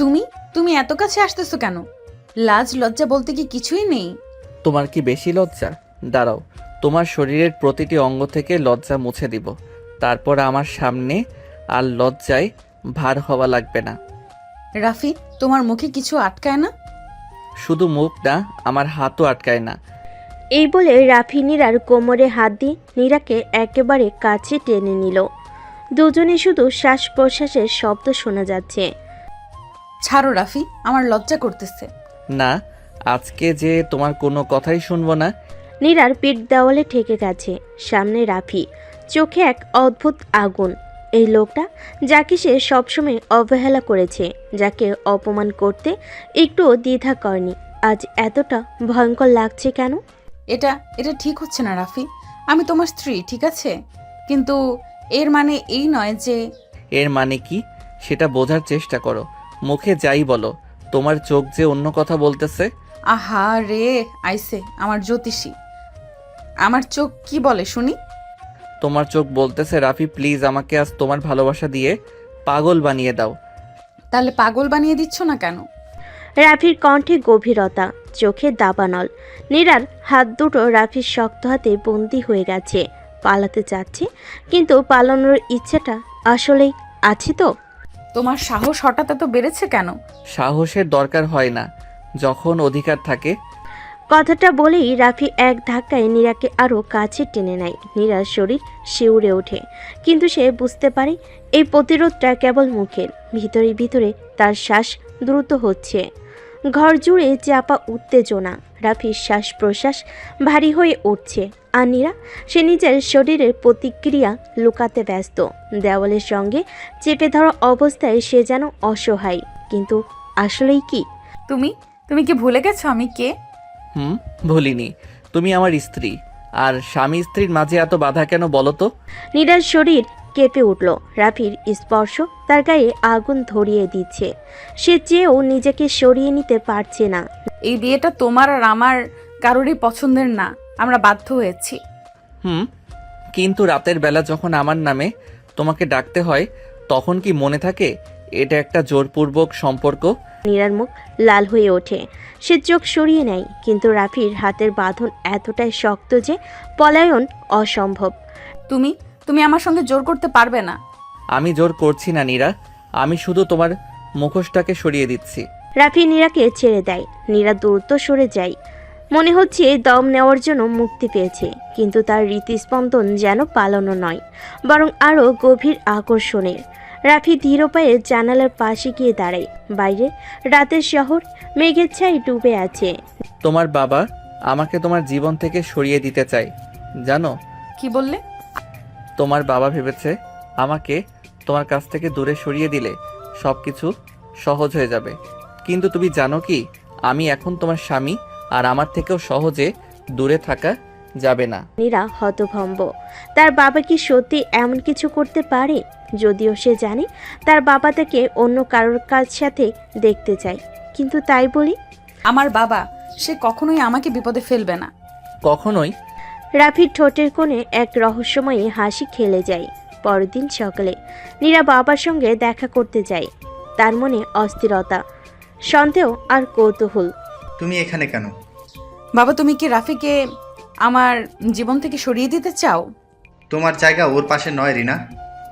তুমি তুমি এত কাছে আসতেছো কেন? লাজ লজ্জা বলতে কি কিছুই নেই? তোমার কি বেশি লজ্জা? দাঁড়াও, তোমার শরীরের প্রতিটি অঙ্গ থেকে লজ্জা মুছে দিব, তারপর আমার সামনে আর লজ্জায় ভার হওয়া লাগবে না। রাফি, তোমার মুখে কিছু আটকায় না? শুধু মুখ না, আমার হাতও আটকায় না। এই বলে রাফি নীরার কোমরে হাত দিয়ে নীরাকে একেবারে কাছে টেনে নিল। দুজনে শুধু শ্বাস প্রশ্বাসের শব্দ শোনা যাচ্ছে। ছাড়ো রাফি, আমার লজ্জা করতেছে। না, আজকে যে তোমার কোনো কথাই শুনবো না। নীরার পিঠ দেওয়ালে ঠেকে গেছে। সামনে রাফি, চোখে এক অদ্ভুত আগুন। এই লোকটা যাকে সে সবসময় অবহেলা করেছে, যাকে অপমান করতে একটুও দ্বিধা করেনি, আজ এতটা ভয়ঙ্কর লাগছে কেন? এটা এটা ঠিক হচ্ছে না রাফি। আমি তোমার স্ত্রী, ঠিক আছে, কিন্তু এর মানে এই নয় যে। এর মানে কি সেটা বোঝার চেষ্টা করো। মুখে যাই বলো, তোমার চোখ যে অন্য কথা বলতেছে। আহা রে, আইসে আমার জ্যোতিষী। আমার চোখ কি বলে শুনি? তোমার চোখ বলতেছে রাফি প্লিজ আমাকে আজ তোমার ভালোবাসা দিয়ে পাগল বানিয়ে দাও। তাহলে পাগল বানিয়ে দিচ্ছ না কেন? রাফির কণ্ঠে গভীরতা, চোখে দাবানল। নীরার হাত দুটো রাফির শক্ত হাতে বন্দি হয়ে গেছে। পালাতে চাচ্ছে, কিন্তু পালানোর ইচ্ছেটা আসলেই আছে তো? তোমার সাহস হঠাৎ এত বেড়েছে কেন? সাহসের দরকার হয় না যখন অধিকার থাকে। কথাটা বলেই রাফি এক ধাক্কায় নীরাকে আরও কাছে টেনে নেয়। নীরার শরীর শিউরে ওঠে, কিন্তু সে বুঝতে পারে এই প্রতিরোধটা কেবল মুখের। ভিতরে ভিতরে তার শ্বাস দ্রুত হচ্ছে, ঘর জুড়ে চাপা উত্তেজনা। রাফির শ্বাস প্রশ্বাস ভারী হয়ে উঠছে, আর নীরা সে নিজের শরীরের প্রতিক্রিয়া লুকাতে ব্যস্ত। দেওয়ালের সঙ্গে চেপে ধরা অবস্থায় সে যেন অসহায়, কিন্তু আসলেই কি? তুমি তুমি কি ভুলে গেছো আমি কে? ভুলিনি, তুমি আমার স্ত্রী। আর স্বামী স্ত্রীর মাঝে এত বাধা কেন বলো তো? নীরার শরীর কেঁপে উঠল। রাফির স্পর্শ তার গায়ে আগুন ধরিয়ে দিচ্ছে। সে চেয়েও নিজেকে সরিয়ে নিতে পারছে না। এই বিয়েটা তোমার আর আমার কারোরই পছন্দের না, আমরা বাধ্য হয়েছি। কিন্তু রাতের বেলা যখন আমার নামে তোমাকে ডাকতে হয় তখন কি মনে থাকে এটা একটা জোরপূর্বক সম্পর্ক? নীরার মুখ লাল হয়ে ওঠে। সে চোখ সরিয়ে নেয়, কিন্তু রাফির হাতের বাঁধন এতটাই শক্ত যে পলায়ন অসম্ভব। তুমি তুমি আমার সঙ্গে জোর করতে পারবে না। আমি জোর করছি না নীরা, আমি শুধু তোমার মুখোশটাকে সরিয়ে দিচ্ছি। রাফি নীরাকে ছেড়ে দেয়। নীরা দ্রুত সরে যায়। মনে হচ্ছে দম নেওয়ার জন্য মুক্তি পেয়েছে, কিন্তু তার হৃৎস্পন্দন যেন পালানো নয়, বরং আরও গভীর আকর্ষণের। রাফি ধীর পায়ে জানালার পাশে গিয়ে দাঁড়ায়। বাইরে রাতের শহর মেঘের ছাই ডুবে আছে। তোমার বাবা আমাকে তোমার জীবন থেকে সরিয়ে দিতে চায়, জানো? কি বললে? তোমার বাবা ভেবেছে আমাকে তোমার কাছ থেকে দূরে সরিয়ে দিলে সব কিছু সহজ হয়ে যাবে। কিন্তু তুমি জানো কি, আমি এখন তোমার স্বামী, আর আমার থেকেও সহজে দূরে থাকা যাবে না। নীরা হতভম্ব। তার বাবা কি সত্যি এমন কিছু করতে পারে? যদিও সে জানে তার বাবা তাকে অন্য কারোর কাছ সাথে দেখতে চায়, কিন্তু তাই বলি আমার বাবা, সে কখনোই আমাকে বিপদে ফেলবে না। কখনোই? রাফির ঠোঁটের কোণে এক রহস্যময়ী হাসি খেলে যায়। পরদিন সকালে নীরা বাবার সঙ্গে দেখা করতে যায়। তার মনে অস্থিরতা, সন্দেহ আর কৌতূহল। তুমি এখানে কেন? বাবা, তুমি কি রাফিকে আমার জীবন থেকে সরিয়ে দিতে চাও? তোমার জায়গা ওর পাশে নয় রিনা,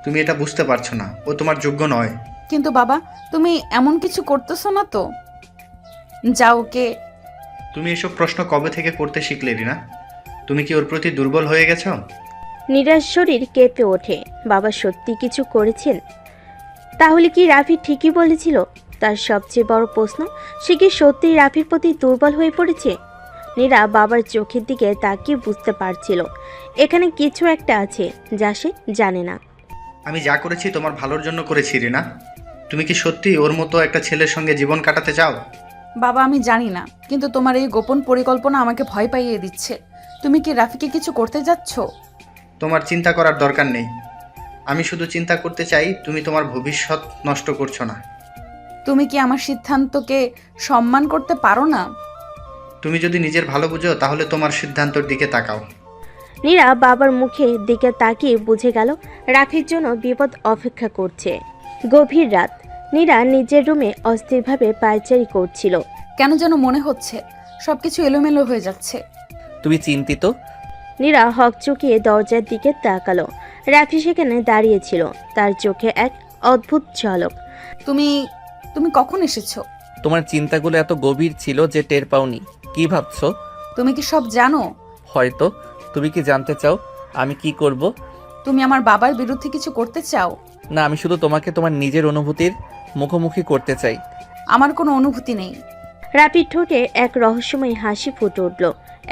তুমি এটা বুঝতে পারছো না, ও তোমার যোগ্য নয়। কিন্তু বাবা, তুমি এমন কিছু করতেছো না তো? যাও ওকে। তুমি এসব প্রশ্ন কবে থেকে করতে শিখলে রিনা? তুমি কি ওর প্রতি দুর্বল হয়ে গেছো? নীরার শরীর কেঁপে ওঠে। বাবা সত্যি কিছু করেছেন? তাহলে কি রাফি ঠিকই বলেছিল? তার সবচেয়ে বড় প্রশ্ন, সে কি সত্যিই রাফির প্রতি দুর্বল হয়ে পড়েছে? নীরা বাবার চোখের দিকে তাকিয়ে বুঝতে পারছিল এখানে কিছু একটা আছে যা সে জানে না। আমি যা করেছি তোমার ভালোর জন্য করেছি রিনা। তুমি কি সত্যি ওর মতো একটা ছেলের সঙ্গে জীবন কাটাতে চাও? বাবা, আমি জানি না, কিন্তু তোমার এই গোপন পরিকল্পনা আমাকে ভয় পাইয়ে দিচ্ছে। তুমি কি রাফিকে কিছু করতে যাচ্ছ? তোমার চিন্তা করার দরকার নেই। আমি শুধু চিন্তা করতে চাই তুমি তোমার ভবিষ্যৎ নষ্ট করছো না। তুমি কি আমার সিদ্ধান্তকে সম্মান করতে পারো না? তুমি যদি নিজের ভালো বুঝো তাহলে তোমার সিদ্ধান্তের দিকে তাকাও। নীরা বাবার মুখের দিকে তাকিয়ে বুঝে গেল রাফির জন্য বিপদ অপেক্ষা করছে। গভীর রাত, নীরা নিজের রুমে অস্থিরভাবে পায়চারি করছিল। কেন যেন মনে হচ্ছে সবকিছু এলোমেলো হয়ে যাচ্ছে। তুমি চিন্তিত? নীরা হকচকিয়ে দরজার দিকে তাকালো। রাফি সেখানে দাঁড়িয়েছিল, তার চোখে এক অদ্ভুত ঝলক। তুমি তুমি কখন এসেছো? তোমার চিন্তাগুলো এত গভীর ছিল যে টের পাওনি। কি ভাবছো? তুমি কি সব জানো? হয়তো। তুমি কি জানতে চাও আমি কি করব? তুমি আমার বাবার বিরুদ্ধে কিছু করতে চাও? না, আমি শুধু তোমাকে তোমার নিজের অনুভূতির মুখোমুখি করতে চাই। আমার কোনো অনুভূতি নেই। রাফির ঠোঁটে এক রহস্যময় হাসি ফুটে উঠল।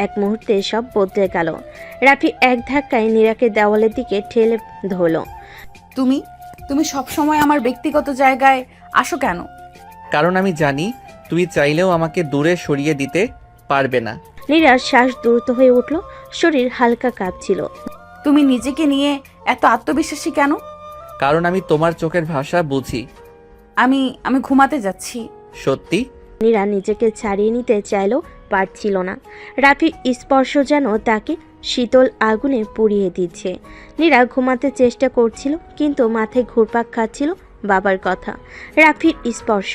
এক মুহূর্তে সব বদলে গেল। রাফি এক ধাক্কায় নীরাকে দেওয়ালের দিকে ঠেলে ধরল। তুমি তুমি সবসময় আমার ব্যক্তিগত জায়গায় আসো কেন? কারণ আমি জানি তুমি চাইলেও আমাকে দূরে সরিয়ে দিতে পারবে না। নীরার শ্বাস দ্রুত হয়ে উঠল, শরীর হালকা কাঁপছিল। তুমি নিজেকে নিয়ে এত আত্মবিশ্বাসী কেন? কারণ আমি তোমার চোখের ভাষা বুঝি। আমি আমি ঘুমাতে যাচ্ছি। সত্যি? নীরা নিজেকে ছাড়িয়ে নিতে চাইলেও পারছিল না। রাফির স্পর্শ যেন তাকে শীতল আগুনে পুড়িয়ে দিচ্ছে। নীরা ঘুমাতে চেষ্টা করছিল, কিন্তু মাথায় ঘুরপাক খাচ্ছিল বাবার কথা, রাফির স্পর্শ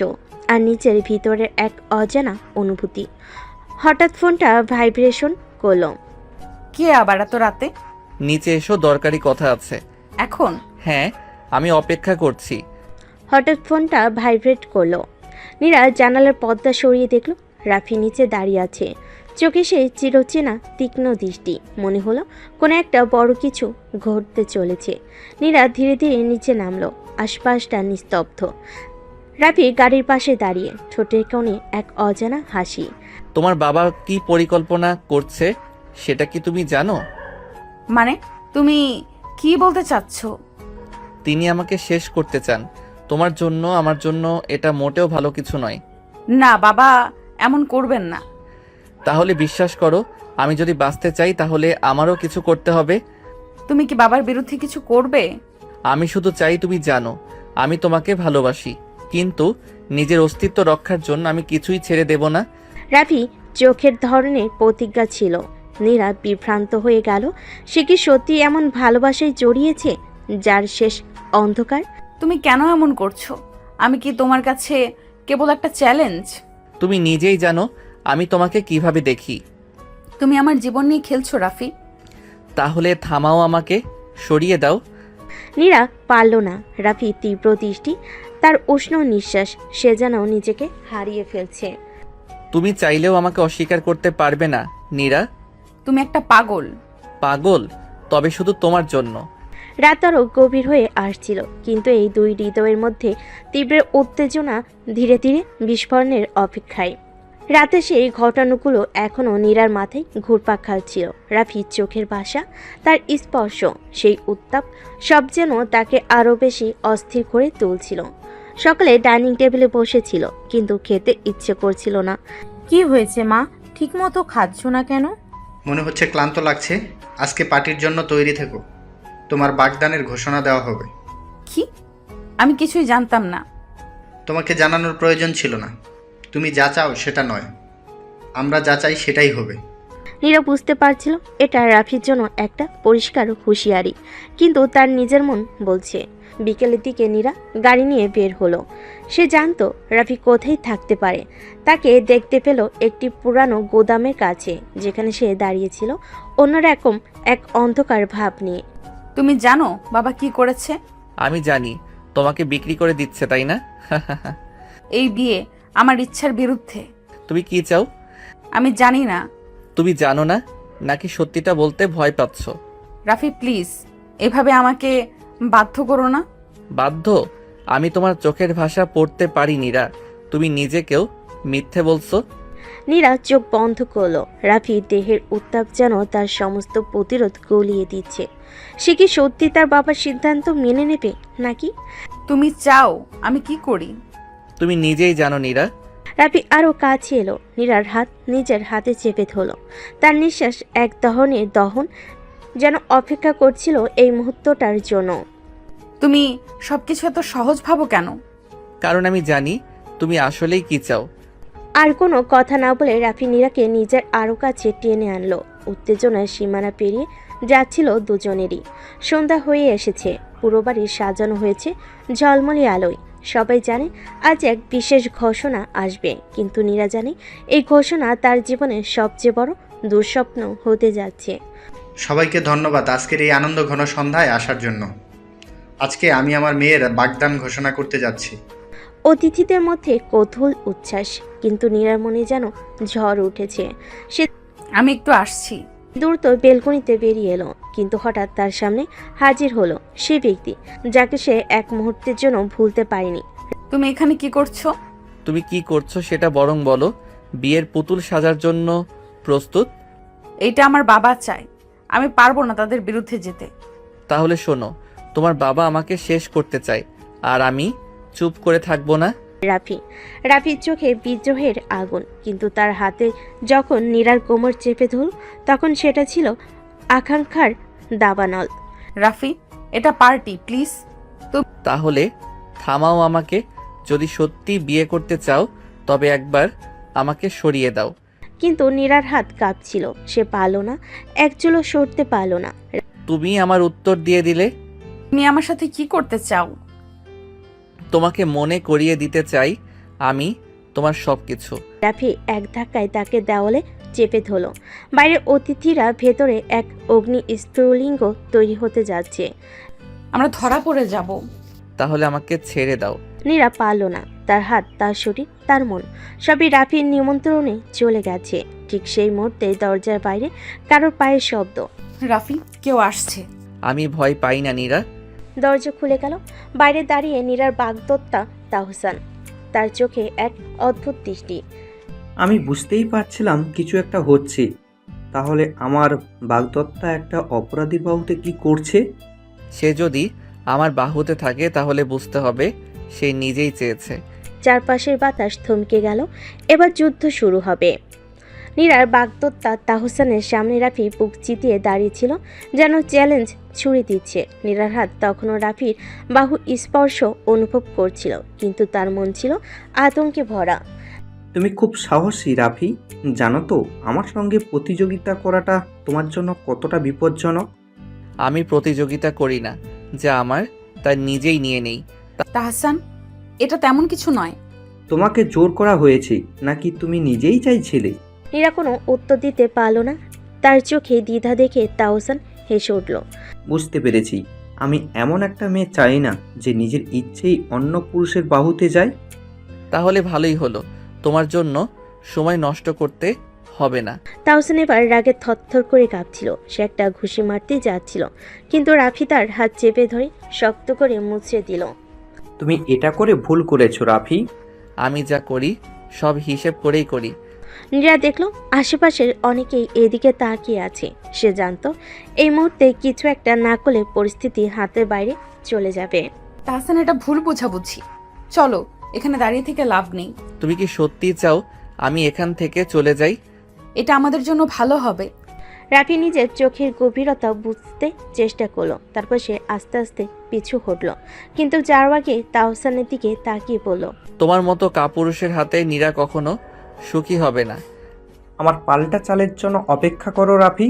আর নিচের ভিতরের এক অজানা অনুভূতি। হঠাৎ ফোনটা ভাইব্রেশন করল। কে আবার এত রাতে? নিচে এসো, দরকারি কথা আছে। এখন? হ্যাঁ, আমি অপেক্ষা করছি। হঠাৎ ফোনটা ভাইব্রেট করলো। নীরা জানালার পর্দা সরিয়ে দেখল রাফি নিচে দাঁড়িয়ে আছে। চোখে সেই চিরচেনা তীক্ষ্ণ দৃষ্টি। মনে হলো কোনো একটা বড় কিছু ঘটতে চলেছে। নীরা ধীরে ধীরে নিচে নামলো। আশপাশটা নিস্তব্ধ। রাফি গাড়ির পাশে দাঁড়িয়ে, ঠোঁটের কোণে এক অজানা হাসি। তোমার বাবা কি পরিকল্পনা করছে সেটা কি তুমি জানো? মানে তুমি কি বলতে চাচ্ছো? তিনি আমাকে শেষ করতে চান। তোমার জন্য, আমার জন্য এটা মোটেও ভালো কিছু নয়। না বাবা, এমন করবেন না। তাহলে বিশ্বাস করো, আমি যদি বাঁচতে চাই তাহলে আমারও কিছু করতে হবে। তুমি কি বাবার বিরুদ্ধে কিছু করবে? আমি শুধু চাই তুমি জানো আমি তোমাকে ভালোবাসি, কিন্তু নিজের অস্তিত্ব রক্ষার জন্য আমি কিছুই ছেড়ে দেব না। রাফি চোখের ধরনের প্রতিজ্ঞা ছিল। নীরা বিভ্রান্ত হয়ে গেল। সে কি সত্যি এমন ভালোবাসায় জড়িয়েছে যার শেষ অন্ধকার? তুমি কেন এমন করছো? আমি কি তোমার কাছে কেবল একটা চ্যালেঞ্জ? তুমি নিজেই জানো আমি তোমাকে কিভাবে দেখি। তুমি আমার জীবন নিয়ে খেলছো রাফি। তাহলে থামাও, আমাকে সরিয়ে দাও। নীরা পারল না। রাফি তীব্র দৃষ্টি, তার উষ্ণ নিঃশ্বাস, সে যেন নিজেকে হারিয়ে ফেলছে। তুমি চাইলেও আমাকে অস্বীকার করতে পারবে না নীরা। তুমি একটা পাগল। পাগল? তবে শুধু তোমার জন্য। রাত আরও গভীর হয়ে আসছিল, কিন্তু এই দুই হৃদয়ের মধ্যে তীব্র উত্তেজনা ধীরে ধীরে বিস্ফোরণের অপেক্ষায়। রাতে সেই ঘটনাগুলো এখনও নীরার মাথায় ঘুরপাক খাচ্ছিল। রাফির চোখের ভাষা, তার স্পর্শ, সেই উত্তাপ, সব যেন তাকে আরও বেশি অস্থির করে তুলছিল। সকালে ডাইনিং টেবিলে বসেছিল, কিন্তু খেতে ইচ্ছে করছিল না। কি হয়েছে মা, ঠিকমতো খাচ্ছ না কেন? মনে হচ্ছে ক্লান্ত লাগছে। আজকে পার্টির জন্য তৈরি থেকো। তোমার বাগদানের ঘোষণা দেওয়া হবে। কি? আমি কিছুই জানতাম না। তোমাকে জানানোর প্রয়োজন ছিল না। তুমি যা চাও সেটা নয়, আমরা যা চাই সেটাই হবে। নীরা বুঝতে পারছিল এটা রাফির জন্য একটা পরিষ্কার হুঁশিয়ারি, কিন্তু তার নিজের মন বলছে। বিকেলের দিকে নীরা গাড়ি নিয়ে বের হলো। সে জানতো রাফি কোথায় থাকতে পারে। তাকে দেখতে পেল একটি পুরানো গোদামের কাছে, যেখানে সে দাঁড়িয়েছিল অন্যরকম এক অন্ধকার ভাব নিয়ে। তুমি জানো বাবা কি করেছে? আমি জানি, তোমাকে বিক্রি করে দিচ্ছে, তাই না? এই বিয়ে আমার ইচ্ছার বিরুদ্ধে। তুমি কি চাও? আমি জানি না। তুমি জানো না, নাকি সত্যিটা বলতে ভয় পাচ্ছ? রাফি প্লিজ, এভাবে আমাকে বাধ্য করো না। বাধ্য? আমি তোমার চোখের ভাষা পড়তে পারি নীরা। তুমি নিজেকেও মিথ্যে বলছো। নীরা চোখ বন্ধ করলো। রাফির দেহের উত্তাপ যেন তার সমস্ত প্রতিরোধ গলিয়ে দিচ্ছে। সে কি সত্যি তার বাবার সিদ্ধান্ত মেনে নেবে নাকি? তুমি চাও আমি কি করি? তুমি নিজেই জানো নীরা। রাফি আরও কাছে এলো। নীরার হাত নিজের হাতে চেপে ধরল। তার নিঃশ্বাস এক দহনের দহন, যেন অপেক্ষা করছিল এই মুহূর্তটার জন্য। তুমি সবকিছু এত সহজ ভাবো কেন? কারণ আমি জানি তুমি আসলেই কি চাও। আর কোনো কথা না বলে রাফি নীরাকে নিজের আরও কাছে টেনে আনলো। উত্তেজনার সীমানা পেরিয়ে যাচ্ছিল দুজনেরই। সন্ধ্যা হয়ে এসেছে। পুরো বাড়ি সাজানো হয়েছে ঝলমলে আলোয়। সবাই জানে আজ এক বিশেষ ঘোষণা আসবে, কিন্তু নীরা জানে এই ঘোষণা তার জীবনের সবচেয়ে বড় দুঃস্বপ্ন হতে যাচ্ছে। সবাইকে ধন্যবাদ আজকের এই আনন্দ ঘন সন্ধ্যায় আসার জন্য। আজকে আমি আমার মেয়ের বাগদান ঘোষণা করতে যাচ্ছি। অতিথিদের মধ্যে কৌতূহল উচ্ছ্বাস, কিন্তু নীরার মনে যেন ঝড় উঠেছে। সে আমি একটু আসছি। দ্রুত বেলকনিতে বেরিয়ে এলো, কিন্তু হঠাৎ তার সামনে হাজির হলো সে ব্যক্তি যাকে সে এক মুহূর্তের জন্য ভুলতে পারেনি। তুমি এখানে কি করছো? তুমি কি করছো সেটা বরং বলো। বিয়ের পুতুল সাজার জন্য প্রস্তুত? এইটা আমার বাবা চায়, আমি পারবো না তাদের বিরুদ্ধে যেতে। তাহলে শোনো, তোমার বাবা আমাকে শেষ করতে চায়, আর আমি চুপ করে থাকবো না। রাফির চোখে বিদ্রোহের আগুন, কিন্তু তার হাতে যখন নীরার কোমর চেপে ধরল তখন সেটা ছিল আকাঙ্ক্ষার দাবানল। রাফি, এটা পার্টি, প্লিজ। তাহলে থামাও আমাকে। যদি সত্যি বিয়ে করতে চাও তবে একবার আমাকে সরিয়ে দাও। কিন্তু নীরার হাত কাঁপছিল, সে পারল না, এক চুলও সরতে পারল না। তুমি আমার উত্তর দিয়ে দিলে। তুমি আমার সাথে কি করতে চাও? তোমাকে মনে করিয়ে দিতে চাই আমি তোমার সবকিছু। রাফি এক ধাক্কায় তাকে দেওয়ালে চেপে ধরল। বাইরে অতিথিরা ভেতরে এক অগ্নি স্ফুলিঙ্গ তৈরি হতে যাচ্ছে। আমরা ধরা পড়ে যাব। তাহলে আমাকে ছেড়ে দাও। নীরা পারল না, তার হাত, তার শরীর, তার মন সবই রাফির নিমন্ত্রণে চলে গেছে। ঠিক সেই মুহূর্তে দরজার বাইরে কারোর পায়ের শব্দ। রাফি, কেউ আসছে। আমি ভয় পাই না নীরা। দরজা খুলে গেল। বাইরে দাঁড়িয়ে নীরার বাগদত্তা তাহসান, তার চোখে এক অদ্ভুত দৃষ্টি। আমি বুঝতেই পারছিলাম কিছু একটা হচ্ছে। তাহলে আমার বাগদত্তা একটা অপরাধীর বাহুতে কি করছে? সে যদি আমার বাহুতে থাকে তাহলে বুঝতে হবে সে নিজেই চেয়েছে। চারপাশের বাতাস থমকে গেল। এবার যুদ্ধ শুরু হবে। নীরার বাগদত্তা তাহসানের সামনে রাফি বুক চিতিয়ে দাঁড়িয়েছিল, যেন চ্যালেঞ্জ ছুড়ে দিচ্ছে। নীরার হাত তখনও রাফির বাহু স্পর্শ অনুভব করছিল, কিন্তু তার মন ছিল আতঙ্কে ভরা। তুমি খুব সাহসী রাফি। জানো তো আমার সঙ্গে প্রতিযোগিতা করাটা তোমার জন্য কতটা বিপজ্জনক? আমি প্রতিযোগিতা করি না, যা আমার তা নিজেই নিয়ে নেই। তাহসান, এটা তেমন কিছু নয়। তোমাকে জোর করা হয়েছে নাকি তুমি নিজেই চাইছিলে? নীরা কোনো উত্তর দিতে পারল না। তার চোখে দ্বিধা দেখে তাহসান হেসে উঠল। বুঝতে পেরেছি। আমি এমন একটা মেয়ে চাই না যে নিজের ইচ্ছেই অন্য পুরুষের বাহুতে যায়। তাহলে ভালোই হলো, তোমার জন্য সময় নষ্ট করতে হবে না। তাহসান এবার রাগে থরথর করে কাঁপছিল। সে একটা ঘুষি মারতে যাচ্ছিল, কিন্তু রাফি তার হাত চেপে ধরে শক্ত করে মুচড়ে দিল। তুমি এটা করে ভুল করেছো রাফি। আমি যা করি সব হিসেব করেই করি। নীরা দেখল আশেপাশের অনেকেই এদিকে তাকিয়ে আছে। সে জানতো এই মুহূর্তে কিছু একটা না করলে পরিস্থিতি হাতের বাইরে চলে যাবে। তাহসান, এটা ভুল বোঝাবুঝি। চলো, এখানে দাঁড়িয়ে থেকে লাভ নেই। তুমি কি সত্যি চাও আমি এখান থেকে চলে যাই? এটা আমাদের জন্য ভালো হবে। রাফি নিজের চোখের গভীরতা বুঝতে চেষ্টা করলো, তারপর সে আস্তে আস্তে পিছু হটল, কিন্তু যার আগে তাহসানের দিকে তাকিয়ে পড়ল। তোমার মতো কাপুরুষের হাতে নীরা কখনো সুখী হবে না। আমার পাল্টা চালের জন্য অপেক্ষা করো রাফি।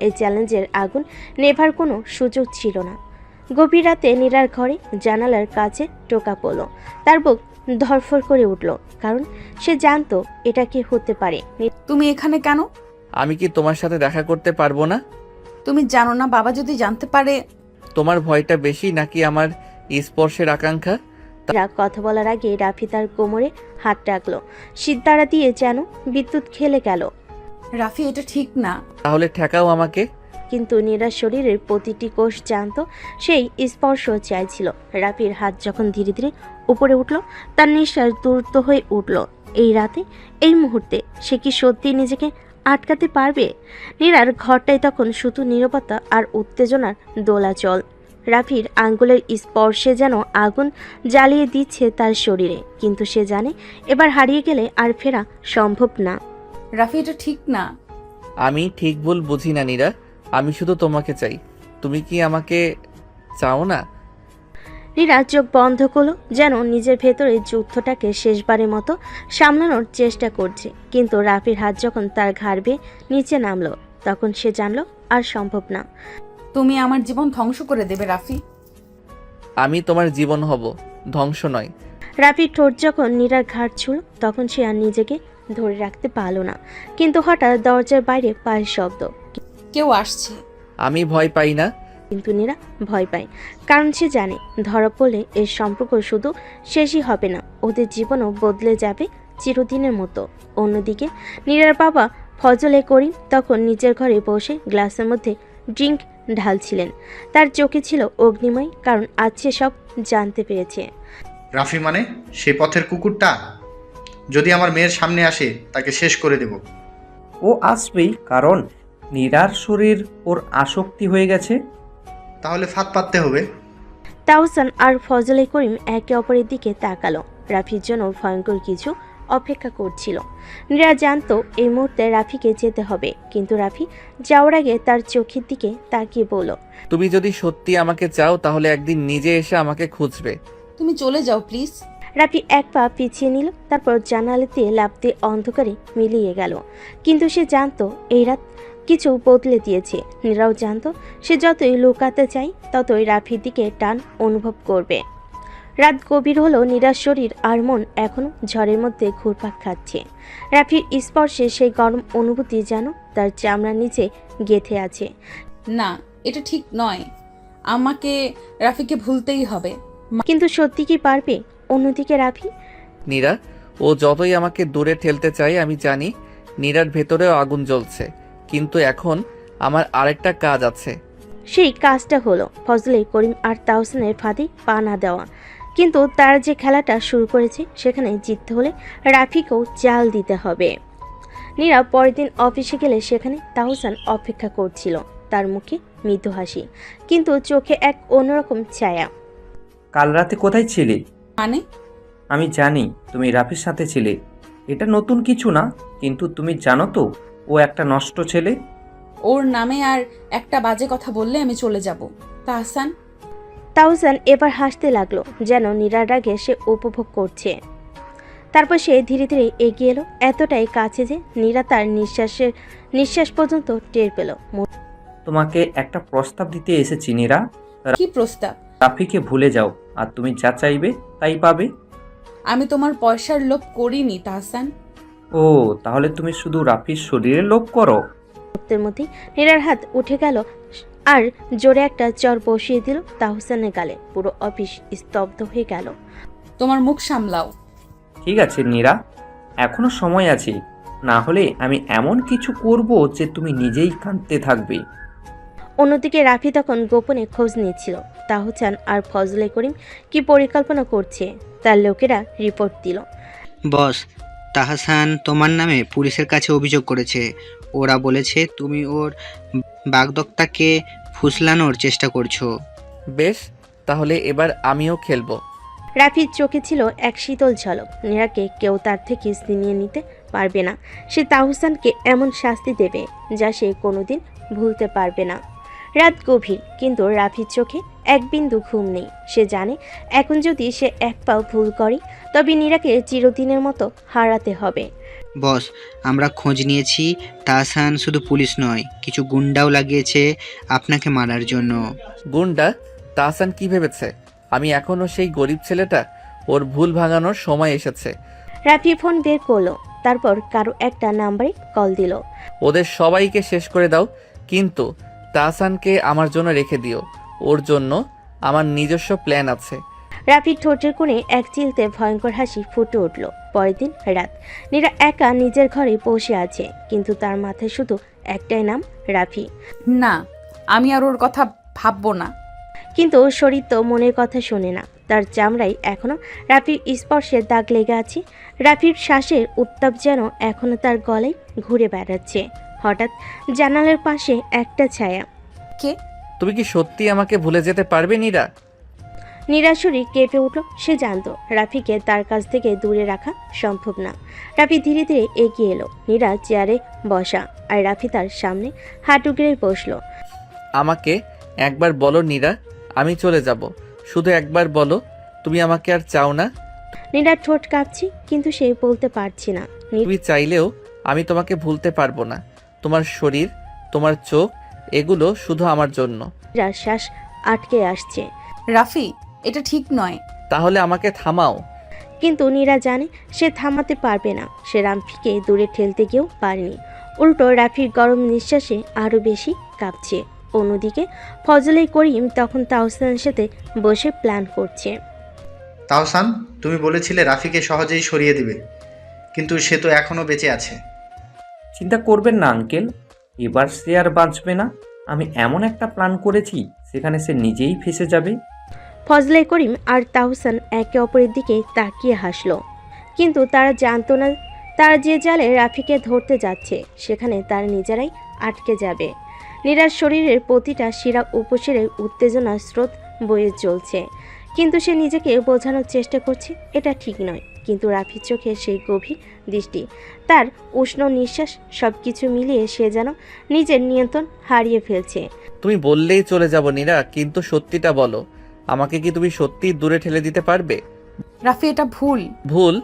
এই চ্যালেঞ্জের আগুন নেভার কোনো সুযোগ ছিল না। গভীর রাতে নীরার ঘরে জানালার কাছে টোকা পড়ল। তার বুক ধরফর করে উঠল, কারণ সে জানতো এটা কি হতে পারে। তুমি এখানে কেন? আমি কি তোমার সাথে দেখা করতে পারবো না? তুমি জানো না বাবা যদি জানতে পারে? তোমার ভয়টা বেশি নাকি আমার স্পর্শের আকাঙ্ক্ষা? নীরা কথা বলার আগে রাফি তার কোমরে হাত রাখলো। সিদ্ধারা দিয়ে যেন বিদ্যুৎ খেলে গেল। রাফি, এটা ঠিক না। তাহলে ঠেকাও আমাকে। কিন্তু নীরার শরীরের প্রতিটি কোষ জানতো সেই স্পর্শ চাইছিল। রাফির হাত যখন ধীরে ধীরে উপরে উঠল, তার নিঃশ্বাস দ্রুত হয়ে উঠল। এই রাতে, এই মুহূর্তে সে কি সত্যি নিজেকে আটকাতে পারবে? নীরার ঘরটায় তখন শুধু নীরবতা আর উত্তেজনার দোলাচল। রাফির আঙ্গুলের স্পর্শে যেন আগুন জ্বালিয়ে দিচ্ছে তার শরীরে, কিন্তু সে জানে এবার হারিয়ে গেলে আর ফেরা সম্ভব না। রাফি, এটা ঠিক না। আমি ঠিক ভুল বুঝি না নীরা, আমি শুধু তোমাকে চাই। তুমি কি আমাকে চাও না? নীরা চোখ বন্ধ করলো, যেন নিজের ভেতরে যুদ্ধটাকে শেষবারের মতো সামলানোর চেষ্টা করছে। কিন্তু রাফির হাত যখন তার ঘাড় বেয়ে নিচে নামলো, তখন সে জানলো আর সম্ভব না। তুমি আমার জীবন ধ্বংস করে দেবে রাফি। আমি তোমার জীবন হব, ধ্বংস নয়। রাফির ঠোঁট যখন নীরার ঘাড় ছুঁল তখন সে আর নিজেকে ধরে রাখতে পারল না, কিন্তু হঠাৎ দরজার বাইরে পায়ের শব্দ। কেউ আসছে। আমি ভয় পাই না। কিন্তু নীরা ভয় পায়, কারণ সে জানে ধরা পড়লে এর সম্পর্ক শুধু শেষই হবে না, ওদের জীবনও বদলে যাবে চিরদিনের মতো। অন্যদিকে নীরার বাবা ফজলে করিম তখন নিজের ঘরে বসে গ্লাসের মধ্যে ড্রিঙ্ক ঢালছিলেন। তার চোখে ছিল অগ্নিময়, কারণ আজ সে সব জানতে পেরেছে। রাফি মানে সেই পথের কুকুরটা? যদি আমার মেয়ের সামনে আসে তাকে শেষ করে দেব। ও আসবেই, কারণ নীরার শরীর ওর আসক্তি হয়ে গেছে। তাহলে ফাঁদ পাততে হবে। তাহসান আর ফজলে করিম একে অপরের দিকে তাকালো। রাফির জন্য ভয়ঙ্কর কিছু অপেক্ষা করছিল। নীরা জানতো এই মুহূর্তে রাফিকে যেতে হবে, কিন্তু রাফি যাওয়ার আগে তার চোখের দিকে তাকিয়ে বলল, তুমি যদি সত্যি আমাকে চাও তাহলে একদিন নিজে এসে আমাকে খুঁজবে। তুমি চলে যাও প্লিজ। রাফি এক পা পিছিয়ে নিল, তারপর জানালা দিয়ে লাফ দিয়ে অন্ধকারে মিলিয়ে গেল। কিন্তু সে জানতো এই রাত কিছু বদলে দিয়েছে। নীরাও জানতো সে যতই লুকাতে চায় ততই রাফির দিকে টান অনুভব করবে। রাত গভীর হলো, নীরার শরীর আর মন এখনো ঝড়ের মধ্যে ঘুরপাক খাচ্ছে। রাফির স্পর্শে সেই গরম অনুভূতি যেন তার চামড়ার নিচে গেঁথে আছে। না, এটা ঠিক নয়। আমাকে রাফিকে ভুলতেই হবে। কিন্তু সত্যি কি পারবে? অন্যদিকে রাফি নীরা, ও যতই আমাকে দূরে ঠেলতে চায় আমি জানি নীরার ভেতরেও আগুন জ্বলছে। কিন্তু এখন আমার আরেকটা কাজ আছে। সেই কাজটা হলো ফজলে করিম আর তাহসানের ফাঁদে পা না দেওয়া। কিন্তু তারা যে খেলাটা শুরু করেছে সেখানে জিততে হলে রাফিকেও জাল দিতে হবে। নীরা পরের দিন অফিসে গেলে সেখানে তাহসান অপেক্ষা করছিল। তার মুখে মৃদু হাসি, কিন্তু চোখে এক অন্যরকম ছায়া। কাল রাতে কোথায় ছিলে? মানে? আমি জানি তুমি রাফির সাথে ছিলে। এটা নতুন কিছু না, কিন্তু তুমি জানো তো ও একটা নষ্ট ছেলে। ওর নামে আর একটা বাজে কথা বললে আমি চলে যাব। তাহসান। তাহসান এবার হাসতে লাগলো, যেন নীরার রাগে সে উপভোগ করছে। তারপর সে ধীরে ধীরে এগিয়ে এলো, এতটাই কাছে যে নীরা তার নিঃশ্বাস পর্যন্ত টের পেল। তোমাকে একটা প্রস্তাব দিতে এসেছি নীরা। কি প্রস্তাব? রাফিকে ভুলে যাও, আর তুমি যা চাইবে তাই পাবে। আমি তোমার পয়সার লোভ করিনি তাহসান। ও, তাহলে তুমি শুধু রাফির শরীরে লোভ করো? মুহূর্তের মধ্যেই নীরার হাত উঠে গেল আর জোরে একটা চর বসিয়ে দিল তাহসানের গালে। পুরো অফিস স্তব্ধ হয়ে গেল। তোমার মুখ সামলাও। ঠিক আছে নীরা, এখনো সময় আছে, না হলে আমি এমন কিছু করব যে তুমি নিজেই কাঁদতে থাকবে। অন্যদিকে রাফি তখন গোপনে খোঁজ নিচ্ছিল তাহসান আর ফজলে করিম কি পরিকল্পনা করছে। তার লোকেরা রিপোর্ট দিল, বস, তাহসান তোমার নামে পুলিশের কাছে অভিযোগ করেছে। ওরা বলেছে তুমি ওর বাগদত্তাকে ফুসলানোর চেষ্টা করছো। বেশ, তাহলে এবার আমিও খেলবো। রাফির চোখে ছিল এক শীতল ঝলক। নীরাকে কেউ তার থেকে ছিনিয়ে নিতে পারবে না। সে তাহসানকে এমন শাস্তি দেবে যা সে কোনোদিন ভুলতে পারবে না। রাত গভীর, কিন্তু রাফির চোখে এক বিন্দু ঘুম নেই। সে জানে এখন যদি সে এক পাও ভুল করে তবে নীরাকে চিরদিনের মতো হারাতে হবে। বস, আমরা খোঁজ নিয়েছি, তাহসান শুধু পুলিশ নয়, কিছু গুন্ডাও লাগিয়েছে আপনাকে মারার জন্য। গুন্ডা? তাহসান কি ভেবেছে আমি এখনো সেই গরিব ছেলেটা? ওর ভুল ভাঙানোর সময় এসেছে। রাফি ফোন বের করলো, তারপর কারো একটা নাম্বারে কল দিল। ওদের সবাইকে শেষ করে দাও, কিন্তু তাহসানকে আমার জন্য রেখে দিও। ওর জন্য আমার নিজস্ব প্ল্যান আছে। রাফির ঠোঁটের কোণে এক চিলতে ভয়ঙ্কর হাসি ফুটে উঠল। পরের দিন রাত, নীরা একা নিজের ঘরে বসে আছে, কিন্তু তার মাথায় শুধু একটাই নাম, রাফি। না, আমি আর ওর কথা ভাববো না। কিন্তু শরীর তো মনের কথা শোনে না। তার চামড়ায় এখনো রাফির স্পর্শের দাগ লেগে আছে। রাফির শ্বাসের উত্তাপ যেন এখনো তার গলায় ঘুরে বেড়াচ্ছে। হঠাৎ জানালার পাশে একটা ছায়া। কে? তুমি কি সত্যি আমাকে ভুলে যেতে পারবে নীরা? নীরার শরীর কেঁপে উঠল। সে জানতো রাফিকে তার কাছ থেকে দূরে রাখা সম্ভব না। রাফি ধীরে ধীরে এগিয়ে এলো। নীরা চেয়ারে বসা, আর রাফি তার সামনে হাঁটু গেড়ে বসলো। আমাকে একবার বলো নীরা, আমি চলে যাব। শুধু একবার বলো, তুমি আমাকে আর চাও না? নীরার ঠোঁট কাঁপছে, কিন্তু সে বলতে পারছে না। তুমি চাইলেও আমি তোমাকে ভুলতে পারবো না। তোমার শরীর, তোমার চোখ, এগুলো শুধু আমার জন্য। নীরার শ্বাস আটকে আসছে। রাফি, এটা ঠিক নয়। তাহলে আমাকে থামাও। কিন্তু নীরা জানে সে থামাতে পারবে না। সে রাফিকে দূরে ঠেলতে গিয়েও পারেনি। উল্টো রাফির গরম নিঃশ্বাসে আরও বেশি কাঁপছে। অন্যদিকে ফজলে করিম তখন তাহসানের সাথে বসে প্ল্যান করছে। তাহসান, তুমি বলেছিলে রাফিকে সহজেই সরিয়ে দিবে, কিন্তু সে তো এখনও বেঁচে আছে। চিন্তা করবেন না আঙ্কেল, এবার সে আর বাঁচবে না। আমি এমন একটা প্ল্যান করেছি সেখানে সে নিজেই ফেঁসে যাবে। ফজলে করিম আর তাহসান একে অপরের দিকে তাকিয়ে হাসল। কিন্তু তারা জানতো না তারা যে জালে রাফিকে ধরতে যাচ্ছে সেখানে তারা নিজেরাই আটকে যাবে। নীরার শরীরের প্রতিটা শিরা উপশিরে উত্তেজনার স্রোত বয়ে চলছে, কিন্তু সে নিজেকে বোঝানোর চেষ্টা করছে এটা ঠিক নয়। কিন্তু রাফির চোখে সেই গভীর দৃষ্টি, তার উষ্ণ নিঃশ্বাস, সব কিছু মিলিয়ে সে যেন নিজের নিয়ন্ত্রণ হারিয়ে ফেলছে। তুমি বললেই চলে যাব নীরা, কিন্তু সত্যিটা বলো, আমাকে কি তুমি সত্যিই দূরে ঠেলে দিতে পারবে? রাফি, এটা ভুল। ভুল?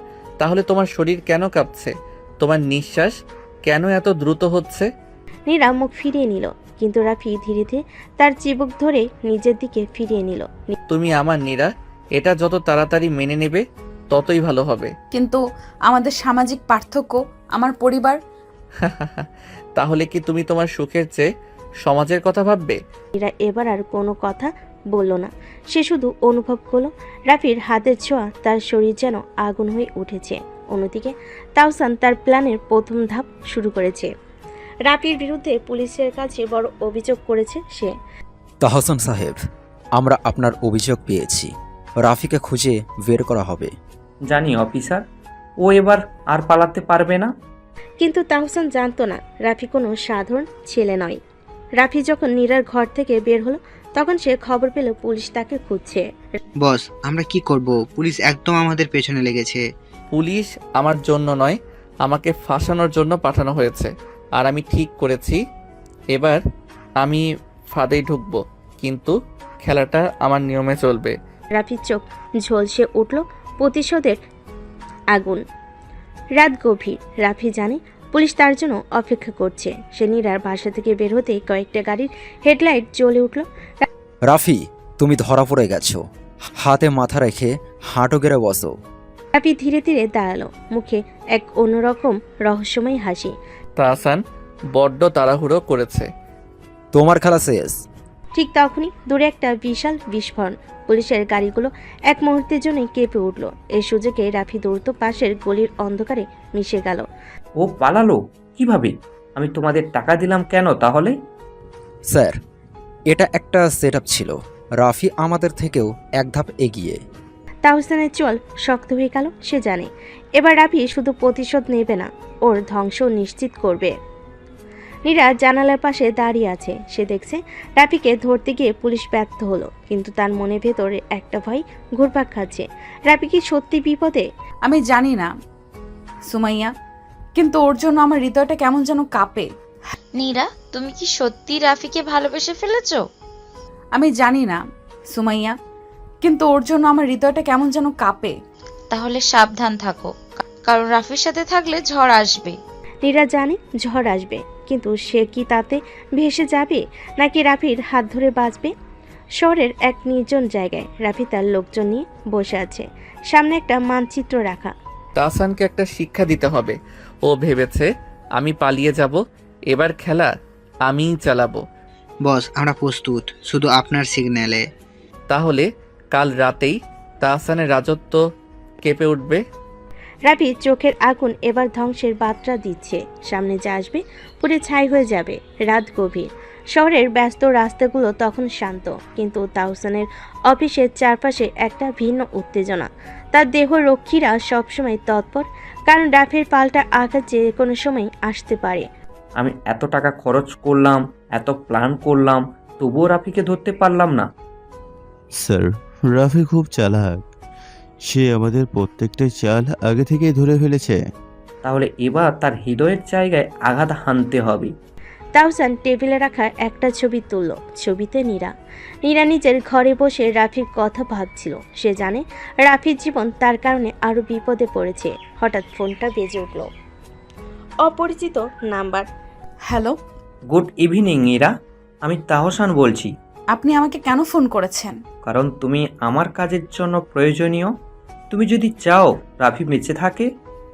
তাহলে তোমার শরীর কেন কাঁপছে? তোমার নিঃশ্বাস কেন এত দ্রুত হচ্ছে? নীরা মুখ ফিরিয়ে নিল, কিন্তু রাফি ধীরে ধীরে তার চিবুক ধরে নিজের দিকে ফিরিয়ে নিল। তুমি আমার নীরা, এটা যত তাড়াতাড়ি মেনে নেবে ততই ভালো হবে। কিন্তু আমাদের সামাজিক পার্থক্য, আমার পরিবার। তাহলে কি তুমি তোমার সুখের চেয়ে সমাজের কথা ভাববে? নীরা এবার আর কোনো কথা বলল না। সে শুধু অনুভব করলো রাফির হাতের ছোঁয়া তার শরীর যেন আগুন হয়ে উঠেছে। অন্যদিকে তাহসান তার প্ল্যানের প্রথম ধাপ শুরু করেছে। রাফির বিরুদ্ধে পুলিশের কাছে বড় অভিযোগ করেছে সে। তাহসান সাহেব, আমরা আপনার অভিযোগ পেয়েছি। রাফিকে খুঁজে বের করা হবে। জানি অফিসার, ও এবার আর পালাতে পারবে না। কিন্তু তাহসান জানতো না রাফি কোনো সাধারণ ছেলে নয়। রাফি যখন নীরার ঘর থেকে বের হলো তখন সে খবর পেল পুলিশ তাকে খুঁজছে। বস, আমরা কি করব? পুলিশ একদম আমাদের পেছনে লেগেছে। পুলিশ আমার জন্য নয়, আমাকে ফাঁসানোর জন্য পাঠানো হয়েছে। আর আমি ঠিক করেছি এবার আমি ফাঁদেই ঢুকবো, কিন্তু খেলাটা আমার নিয়মে চলবে। রাফির চোখ ঝলসে উঠল প্রতিশোধের আগুন। রাত গভীর। রাফি জানে পুলিশ তার জন্য অপেক্ষা করছে। সে নীরার বাসা থেকে বের হতেই কয়েকটা গাড়ির হেডলাইট জ্বলে উঠল। রাফি, তুমি ধরা পড়ে গেছো। হাতে মাথা রেখে হাঁটু গেড়ে বসো। রাফি ধীরে ধীরে দাঁড়ালো, মুখে এক অন্যরকম রহস্যময় হাসি। তাহসান বড্ড তাড়াহুড়ো করেছে। তোমার খেলা শেষ। ঠিক তখনই দূরে একটা বিশাল বিস্ফোরণ। পুলিশের গাড়িগুলো এক মুহূর্তের জন্য কেঁপে উঠল। এই সুযোগে রাফি দৌড়তো পাশের গলির অন্ধকারে মিশে গেল। ও পালালো কিভাবে? আমি তোমাদের টাকা দিলাম কেন তাহলে? স্যার, এটা একটা সেটআপ ছিল। রাফি আমাদের থেকেও এক ধাপ এগিয়ে। তাহসানের চল শক্ত হয়ে গেল। সে জানে এবার রাফি শুধু প্রতিশোধ নেবে না, ওর ধ্বংস নিশ্চিত করবে। নীরা জানালার পাশে দাঁড়িয়ে আছে। সে দেখছে রাফিকে ধরতে গিয়ে পুলিশ ব্যর্থ হলো, কিন্তু তার মনে ভেতরে একটা ভয় ঘুরপাক খাচ্ছে। রাফি কি সত্যি বিপদে? আমি জানি না সুমাইয়া, কিন্তু ওর জন্য আমার হৃদয়টা কেমন যেন কাঁপে। নীরা, তুমি কি সত্যি রাফিকে ভালোবেসে ফেলেছো? আমি জানি না সুমাইয়া, কিন্তু ওর জন্য আমার হৃদয়টা কেমন যেন কাঁপে। তাহলে সাবধান থাকো, কারণ রাফির সাথে থাকলে ঝড় আসবে। নীরা জানে ঝড় আসবে, কিন্তু সে কি তাতে ভেসে যাবে নাকি রাফির হাত ধরে বাঁচবে? শহরের এক নির্জন জায়গায় রাফি তার লোকজন নিয়ে বসে আছে। সামনে একটা মানচিত্র রাখা। তাহসানকে একটা শিক্ষা দিতে হবে। ও ভেবেছে আমি পালিয়ে যাব, এবার খেলা আমিই চালাবো। বস, আমরা প্রস্তুত, শুধু আপনার সিগন্যালে। তাহলে কাল রাতেই তাহসানের রাজত্ব কেঁপে উঠবে। রাফি চোখের আগুন এবার ধ্বংসের বার্তা দিচ্ছে। সামনে যা আসবে পুরো ছাই হয়ে যাবে। রাত গভীর। শহরের ব্যস্ত রাস্তাগুলো তখন শান্ত, কিন্তু তাহসানের অফিসের চারপাশে একটা ভিন্ন উত্তেজনা। তার দেহরক্ষীরা সবসময় তৎপর, কারণ রাফির পাল্টা আঘাত যে কোনো সময় আসতে পারে। আমি এত টাকা খরচ করলাম, এত প্ল্যান করলাম, তবুও রাফিকে ধরতে পারলাম না। স্যার, রাফি খুব চালাক। সে আমাদের প্রত্যেকটা চাল আগে থেকেই ধরে ফেলেছে। তাহলে এবার তার হৃদয়ের জায়গায় আঘাত হানতে হবে। তাহসান টেবিলে রাখা একটা ছবি তুলল। ছবিতে নীরা। নীরা নিজের ঘরে বসে রাফির কথা ভাবছিল। সে জানে রাফির জীবন তার কারণে আরো বিপদে পড়েছে। হঠাৎ ফোনটা বেজে উঠল। অপরিচিত number. Hello. Good evening Neera, আমি তাহসান বলছি। আপনি আমাকে কেন ফোন করেছেন? কারণ তুমি আমার কাজের জন্য প্রয়োজনীয়। তুমি যদি চাও রাফি বেঁচে থাকে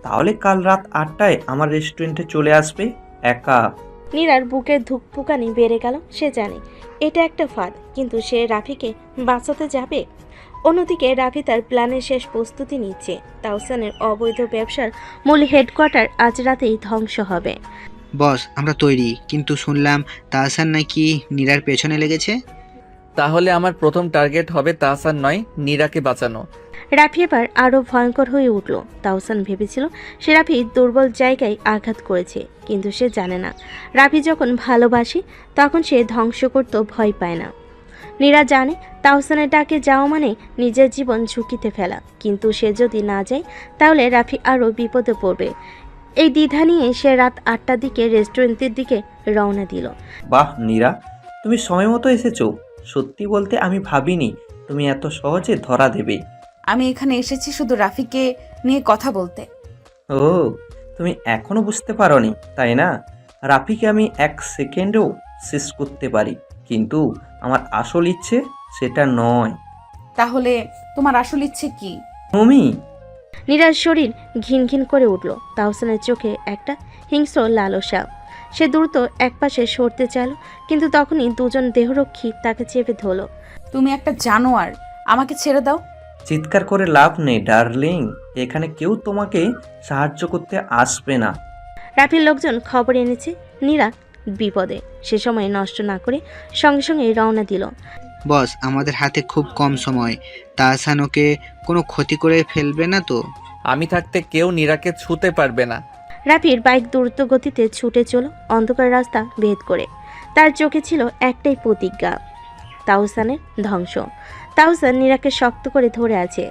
তাহলে কাল রাত 8টায় আমার রেস্টুরেন্টে চলে আসবে একা। নীরার বুকের ধুকপুকানি বেড়ে গেল। সে জানে এটা একটা ফাঁদ, কিন্তু সে রাফিকে বাঁচাতে যাবে। অন্যদিকে রাফি তার প্ল্যানের শেষ প্রস্তুতি নিচ্ছে। তাওসানের অবৈধ ব্যবসার মূল হেডকোয়ার্টার আজ রাতেই ধ্বংস হবে। বস, আমরা তৈরি, কিন্তু শুনলাম তাহসান নাকি নীরার পেছনে লেগেছে। তাহলে আমার প্রথম টার্গেট হবে তাহসান নয়, নীরাকে বাঁচানো। রাফি এবার আরও ভয়ঙ্কর হয়ে উঠল। তাওসান ভেবেছিল সে রাফি দুর্বল জায়গায় আঘাত করেছে, কিন্তু সে জানে না রাফি যখন ভালোবাসে তখন সে ধ্বংস করতে ভয় পায় না। নীরা জানে তাওসানের ডাকে যাওয়া মানে নিজের জীবন ঝুঁকিতে ফেলা, কিন্তু সে যদি না যায় তাহলে রাফি আরও বিপদে পড়বে। এই দ্বিধা নিয়ে সে রাত 8টার দিকে রেস্টুরেন্টের দিকে রওনা দিল। বাহ নীরা, তুমি সময় মতো এসেছো। সত্যি বলতে আমি ভাবিনি তুমি এত সহজে ধরা দেবে। আমি এখানে এসেছি শুধু রাফিকে নিয়ে কথা বলতে। ও, তুমি এখনো বুঝতে পারোনি তাই না? রাফিকে আমি 1 সেকেন্ডেও শেষ করতে পারি, কিন্তু আমার আসল ইচ্ছে সেটা নয়। তাহলে তোমার আসল ইচ্ছে কি? তুমি নীরার শরীর ঘিন ঘিন করে উঠল। তাওসানের চোখে একটা হিংস্র লালসা। সে দ্রুত একপাশে সরতে চাইল, কিন্তু তখনই দুজন দেহরক্ষী তাকে চেপে ধরল। তুমি একটা জানোয়ার, আমাকে ছেড়ে দাও। চিৎকার করে লাভ নেই ডার্লিং, এখানে কেউ তোমাকে সাহায্য করতে আসবে না। রাফির লোকজন খবর এনেছে নীরা বিপদে। সে সময় নষ্ট না করে সঙ্গে সঙ্গে রওনা দিল। বস, আমাদের হাতে খুব কম সময়। তাহসান ওকে কোনো ক্ষতি করে ফেলবে না তো? আমি থাকতে কেউ নীরাকে ছুঁতে পারবে না। রাফির বাইক দ্রুত গতিতে ছুটে চলো অন্ধকার রাস্তা ভেদ করে। তার চোখে ছিল একটাই প্রতিজ্ঞা, তাওসানের ধ্বংস। তাওসান নীরাকে শক্ত করে ধরে আছে,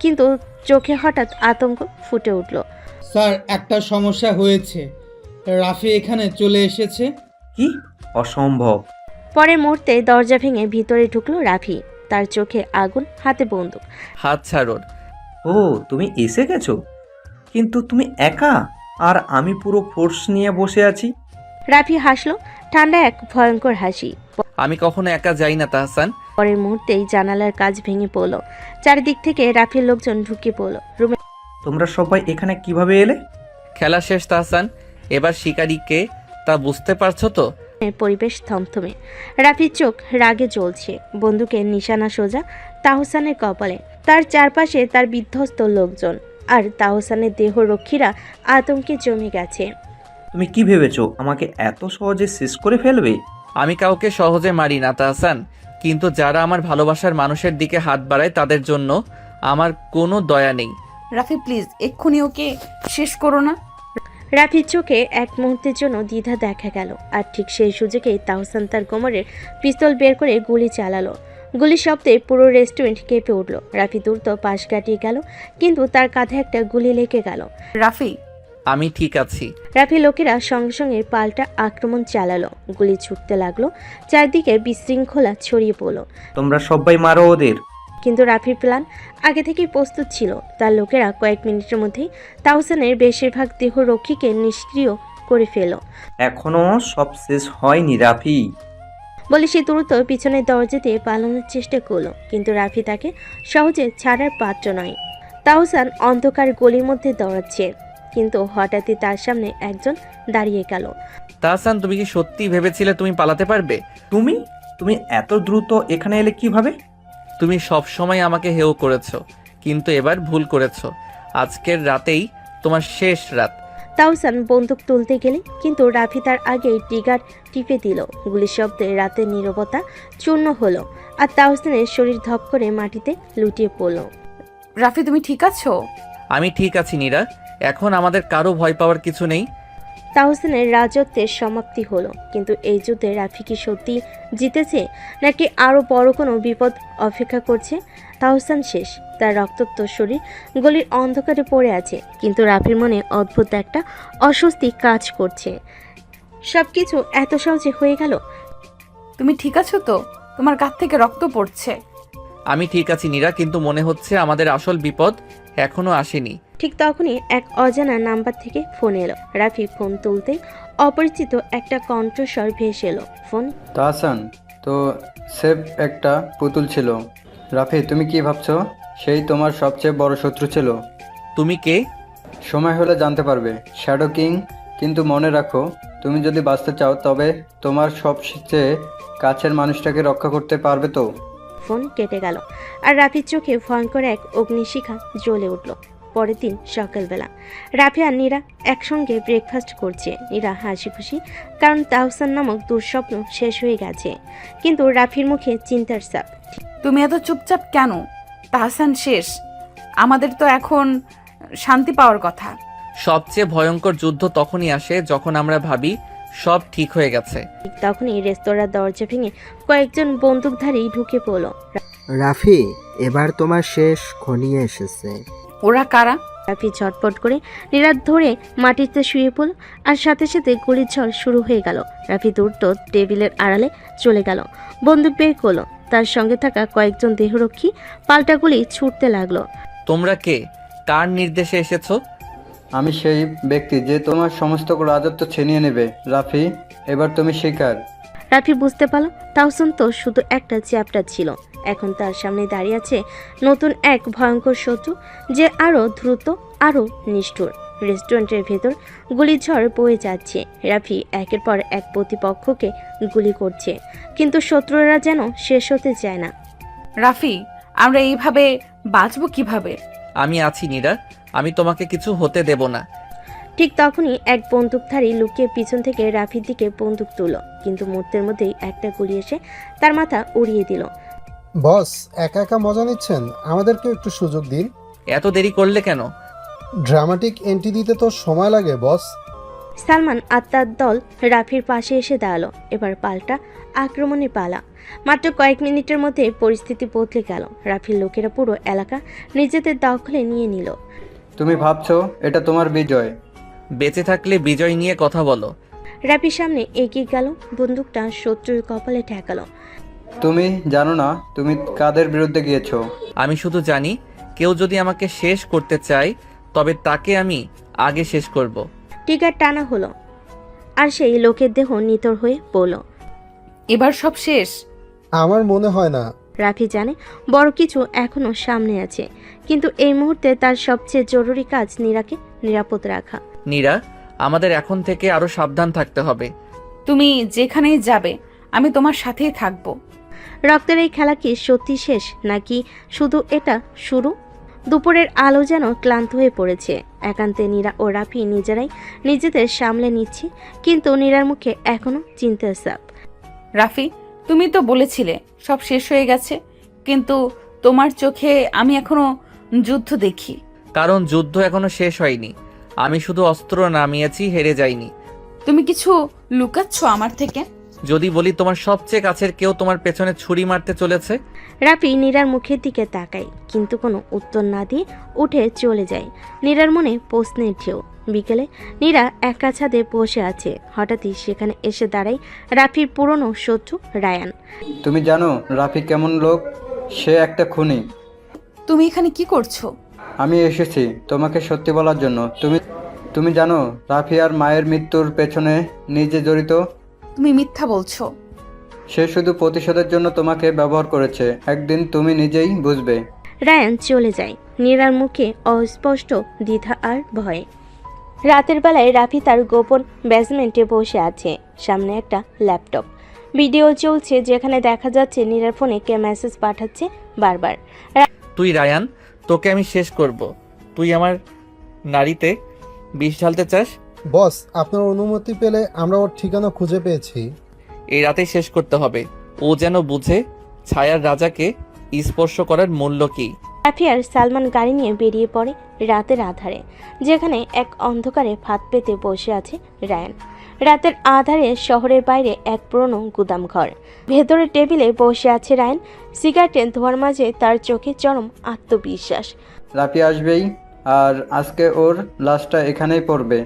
কিন্তু চোখে হঠাৎ আতঙ্ক ফুটে উঠল। স্যার, একটা সমস্যা হয়েছে। রাফি এখানে চলে এসেছে। কি? অসম্ভব। পরের মুহূর্তে দরজা ভেঙে ভিতরে ঢুকলো রাফি। তার চোখে আগুন, হাতে বন্দুক। হাত ছাড়ুন। ও, তুমি এসে গেছো? কিন্তু তুমি একা, আর আমি পুরো ফোর্স নিয়ে বসে আছি। রাফি হাসলো, ঠান্ডা এক ভয়ঙ্কর হাসি। আমি কখনো একা যাই না তাহসান। পরের মুহূর্তেই জানালার কাজ ভেঙে পড়ল। চারিদিক থেকে রাফির লোকজন ঢুকে পড়ল রুমে। তোমরা সবাই এখানে কিভাবে এলে? খেলা শেষ তাহসান, এবার শিকারি কে তা বুঝতে পারছো তো? পরিবেশ থমথমে। রাফির চোখ রাগে জ্বলছে। বন্দুকের নিশানা সোজা তাহসানের কপালে। তার চারপাশে তার বিধ্বস্ত লোকজন, আর তাহসানের দেহরক্ষীরা আতঙ্কে জমে গেছে। তুমি কি ভেবেছো আমাকে এত সহজে শেষ করে ফেলবে? আমি কাউকে সহজে মারি না তাহসান, কিন্তু যারা আমার ভালোবাসার মানুষের দিকে হাত বাড়ায় তাদের জন্য আমার কোনো দয়া নেই। রাফি প্লিজ এক্ষুনি ওকে শেষ করো না। রাফির চোখে এক মুহূর্তের জন্য দ্বিধা দেখা গেল, আর ঠিক সেই সুযোগেই তাহসান তার কোমরের পিস্তল বের করে গুলি চালালো। গুলির শব্দে পুরো রেস্টুরেন্ট কেঁপে উঠল। রাফি দ্রুত পাশ কাটিয়ে গেল, কিন্তু তার কাঁধে একটা গুলি লেগে গেল। রাফি, আমি ঠিক আছি। রাফি লোকেরা সঙ্গে সঙ্গে পাল্টা আক্রমণ চালালো। গুলি ছুটতে লাগলো, চারদিকে বিশৃঙ্খলা ছড়িয়ে পড়লো। তোমরা সবাই মারো ওদের। কিন্তু রাফির প্ল্যান আগে থেকেই প্রস্তুত ছিল। তার লোকেরা কয়েক মিনিটের মধ্যেই তাওসানের বেশিরভাগ দেহরক্ষীকে নিষ্ক্রিয় করে ফেল। এখনো সব শেষ হয়নি রাফি। বলে সে দ্রুত পিছনের দরজা দিয়ে পালানোর চেষ্টা করলো, কিন্তু রাফি তাকে সহজে ছাড়ার পাত্র নয়। তাওসান অন্ধকার গলির মধ্যে দৌড়াচ্ছে, কিন্তু হঠাৎই তার সামনে একজন দাঁড়িয়ে গেল। তাহসান, তুমি কি সত্যি ভেবেছিলে তুমি পালাতে পারবে? তুমি এত দ্রুত এখানে এলে কিভাবে? তুমি সব সময় আমাকে হেয় করেছো, কিন্তু এবার ভুল করেছো। আজকের রাতেই তোমার শেষ রাত। তাওসান বন্দুক তুলতে গেলে, কিন্তু রাফি তার আগেই ট্রিগার টিপে দিল। গুলির শব্দে রাতের নীরবতা চূর্ণ হলো, আর তাওসানের শরীর ধপ করে মাটিতে লুটিয়ে পড়ল। রাফি তুমি ঠিক আছো? আমি ঠিক আছি নীরা, এখন আমাদের কারো ভয় পাওয়ার কিছু নেই। তাহসানের রাজত্বের সমাপ্তি হলো, কিন্তু এই যুদ্ধে রাফি কি সত্যি জিতেছে, নাকি আরও বড় কোনো বিপদ অপেক্ষা করছে? তাহসান শেষ, তার রক্তাক্ত শরীর গলির অন্ধকারে পড়ে আছে, কিন্তু রাফির মনে অদ্ভুত একটা অস্বস্তি কাজ করছে। সবকিছু এত সহজে হয়ে গেল। তুমি ঠিক আছো তো? তোমার কাছ থেকে রক্ত পড়ছে। আমি ঠিক আছি নীরা, কিন্তু মনে হচ্ছে আমাদের আসল বিপদ এখনো আসেনি। ঠিক তখনই এক অজানা নাম্বার থেকে ফোন এলো। রাফি ফোন তুলতেই অপরিচিত একটা কণ্ঠস্বর ভেসে এলো। ফোন। তাহসান, তো সেফ একটা পুতুল ছিল। রাফি, তুমি কি ভাবছো সেই তোমার সবচেয়ে বড় শত্রু ছিল? তুমি কে? সময় হলে জানতে পারবে, শ্যাডো কিং। কিন্তু মনে রাখো, তুমি যদি বাঁচতে চাও তবে তোমার সবচেয়ে কাছের মানুষটাকে রক্ষা করতে পারবে তো। ফোন কেটে গেল আর রাফির চোখে ভয়ঙ্কর এক অগ্নিশিখা জ্বলে উঠল। পরের দিন সকালবেলা রাফি আর নীরা একসঙ্গে ব্রেকফাস্ট করছে। নীরা হাসি খুশি, কারণ তাহসান নামক দুঃস্বপ্ন শেষ হয়ে গেছে। কিন্তু রাফির মুখে চিন্তার ছাপ। তুমি এত চুপচাপ কেন? তাহসান শেষ, আমাদের তো এখন শান্তি পাওয়ার কথা। সবচেয়ে ভয়ঙ্কর যুদ্ধ তখনই আসে যখন আমরা ভাবি সব ঠিক হয়ে গেছে। ঠিক তখনই রেস্তোরাঁর দরজা ভেঙে কয়েকজন বন্দুকধারী ঢুকে পড়ল। রাফি, এবার তোমার শেষ ঘনিয়ে এসেছে। ওরা কারা? রাফি ঝটপট করে নীরার ধরে মাটিতে শুয়ে পড়ল আর সাথে সাথে গুলির ঝড় শুরু হয়ে গেল। রাফি দ্রুত টেবিলের আড়ালে চলে গেল, বন্দুক বের করলো। তার সঙ্গে থাকা কয়েকজন দেহরক্ষী পাল্টা গুলি ছুটতে লাগলো। তোমরা কে? কার নির্দেশে এসেছো? আমি সেই ব্যক্তি যে তোমার সমস্ত রাজত্ব ছিনিয়ে নেবে। রাফি, এবার তুমি শিকার। রাফি বুঝতে পারল তাহসান তো শুধু একটা চ্যাপ্টার ছিল, এখন তার সামনে দাঁড়িয়ে আছে নতুন এক ভয়ঙ্কর শত্রু, যে আরও দ্রুত, আরও নিষ্ঠুর। রেস্টুরেন্টের ভেতর গুলির ঝড় বয়ে যাচ্ছে। রাফি একের পর এক প্রতিপক্ষকে গুলি করছে, কিন্তু শত্রুরা যেন শেষ হতে চায় না। রাফি, আমরা এইভাবে বাঁচবো কিভাবে? আমি আছি নীরা, আমি তোমাকে কিছু হতে দেব না। ঠিক তখনই এক বন্দুকধারী লুকিয়ে পিছন থেকে রাফির দিকে বন্দুক তুলল, কিন্তু মুহূর্তের মধ্যেই একটা গুলি এসে তার মাথা উড়িয়ে দিল। বস, একা একা মজা নিচ্ছেন, আমাদেরকে একটু সুযোগ দিন। এত দেরি করলে কেন? ড্রামাটিক এন্ট্রি দিতে তো সময় লাগে বস। সালমান আত্মার দল রাফির পাশে এসে দাঁড়ালো। এবার পাল্টা আক্রমণে পালা। মাত্র কয়েক মিনিটের মধ্যে পরিস্থিতি বদলে গেল। রাফির লোকেরা পুরো এলাকা নিজেদের দখলে নিয়ে নিল। তুমি ভাবছো এটা তোমার বিজয়? বেঁচে থাকলে বিজয় নিয়ে কথা বলো। রাফির সামনে এগিয়ে গেল, বন্দুকটা শত্রুর কপালে ঠেকালো। তুমি জানো না তুমি কাদের বিরুদ্ধে গিয়েছো? আমি শুধু জানি, কেউ যদি আমাকে শেষ করতে চায় তবে তাকে আমি আগে শেষ করব। টিকার টানা হলো আর সেই লোকের দেহ নিতর হয়ে পড়ল। এবার সব শেষ? আমার মনে হয় না। রাফি জানে বড় কিছু এখনো সামনে আছে, কিন্তু এই মুহূর্তে তার সবচেয়ে জরুরি কাজ নীরাকে নিরাপদ রাখা। নীরা, আমাদের এখন থেকে আরো সাবধান থাকতে হবে। তুমি যেখানেই যাবে আমি তোমার সাথেই থাকবো। রক্তের এই খেলা কি সত্যি শেষ, নাকি শুধু এটা শুরু? দুপুরের আলো যেন ক্লান্ত হয়ে পড়েছে। একান্তে নীরা ও রাফি নিজেরাই নিজেদের সামলে নিচ্ছে, কিন্তু নীরার মুখে এখনো চিন্তার ছাপ। রাফি, তুমি তো বলেছিলে সব শেষ হয়ে গেছে, কিন্তু তোমার চোখে আমি এখনো যুদ্ধ দেখি। কারণ যুদ্ধ এখনো শেষ হয়নি। আমি শুধু অস্ত্র নামিয়েছি, হেরে যাইনি। তুমি কিছু লুকাচ্ছ আমার থেকে? যদি বলি তোমার সবচেয়ে কাছের কেউ তোমার পেছনে ছুরি মারতে চলেছে। রাফি নীরার মুখের দিকে তাকায়, কিন্তু কোনো উত্তর না দিয়ে উঠে চলে যায়। নীরার মনে প্রশ্নের ঢেউ। বিকেলে নীরা একা ছাদে বসে আছে। হঠাৎই সেখানে এসে দাঁড়ায় রাফির পুরনো শত্রু রায়ান। তুমি জানো রাফি কেমন লোক? সে একটা খুনি। তুমি এখানে কি করছো? আমি এসেছি তোমাকে সত্যি বলার জন্য। তুমি জানো রাফি আর মায়ের মৃত্যুর পেছনে নিজে জড়িত। তুমি মিথ্যা বলছো। সে শুধু প্রতিশোধের জন্য তোমাকে ব্যবহার করেছে। একদিন তুমি নিজেই বুঝবে। রায়ান চলে যায়, নীরার মুখে অস্পষ্ট দ্বিধা আর ভয়। রাতের বেলায় রাফি তার গোপন বেসমেন্টে বসে আছে। সামনে একটা ল্যাপটপ, ভিডিও চলছে যেখানে দেখা যাচ্ছে নীরার ফোনে কে মেসেজ পাঠাচ্ছে বারবার। তুই রায়ান, তোকে আমি শেষ করব। তুই আমার নারীতে বিষ ঢালতে চাস? বস, আপনার অনুমতি পেলে আমরা ওর ঠিকানা খুঁজে পেয়েছি। এই রাতেই শেষ করতে হবে। ও যেন বুঝে ছায়ার রাজাকে স্পর্শ করার মূল্য কি। রাফি আর সালমান গাড়ি নিয়ে বেরিয়ে পড়ে রাতের আধারে, যেখানে এক অন্ধকারে ফাঁদ পেতে বসে আছে রায়ান। রাতের আধারে শহরের বাইরে এক পুরনো গুদাম ঘর। ভেতরে টেবিলে বসে আছে রায়ান, সিগারেটের ধোঁয়ার মাঝে তার চোখে চরম আত্মবিশ্বাস। রাফি আসবেই, আর আজকে ওর লাশটা এখানেই পড়বে।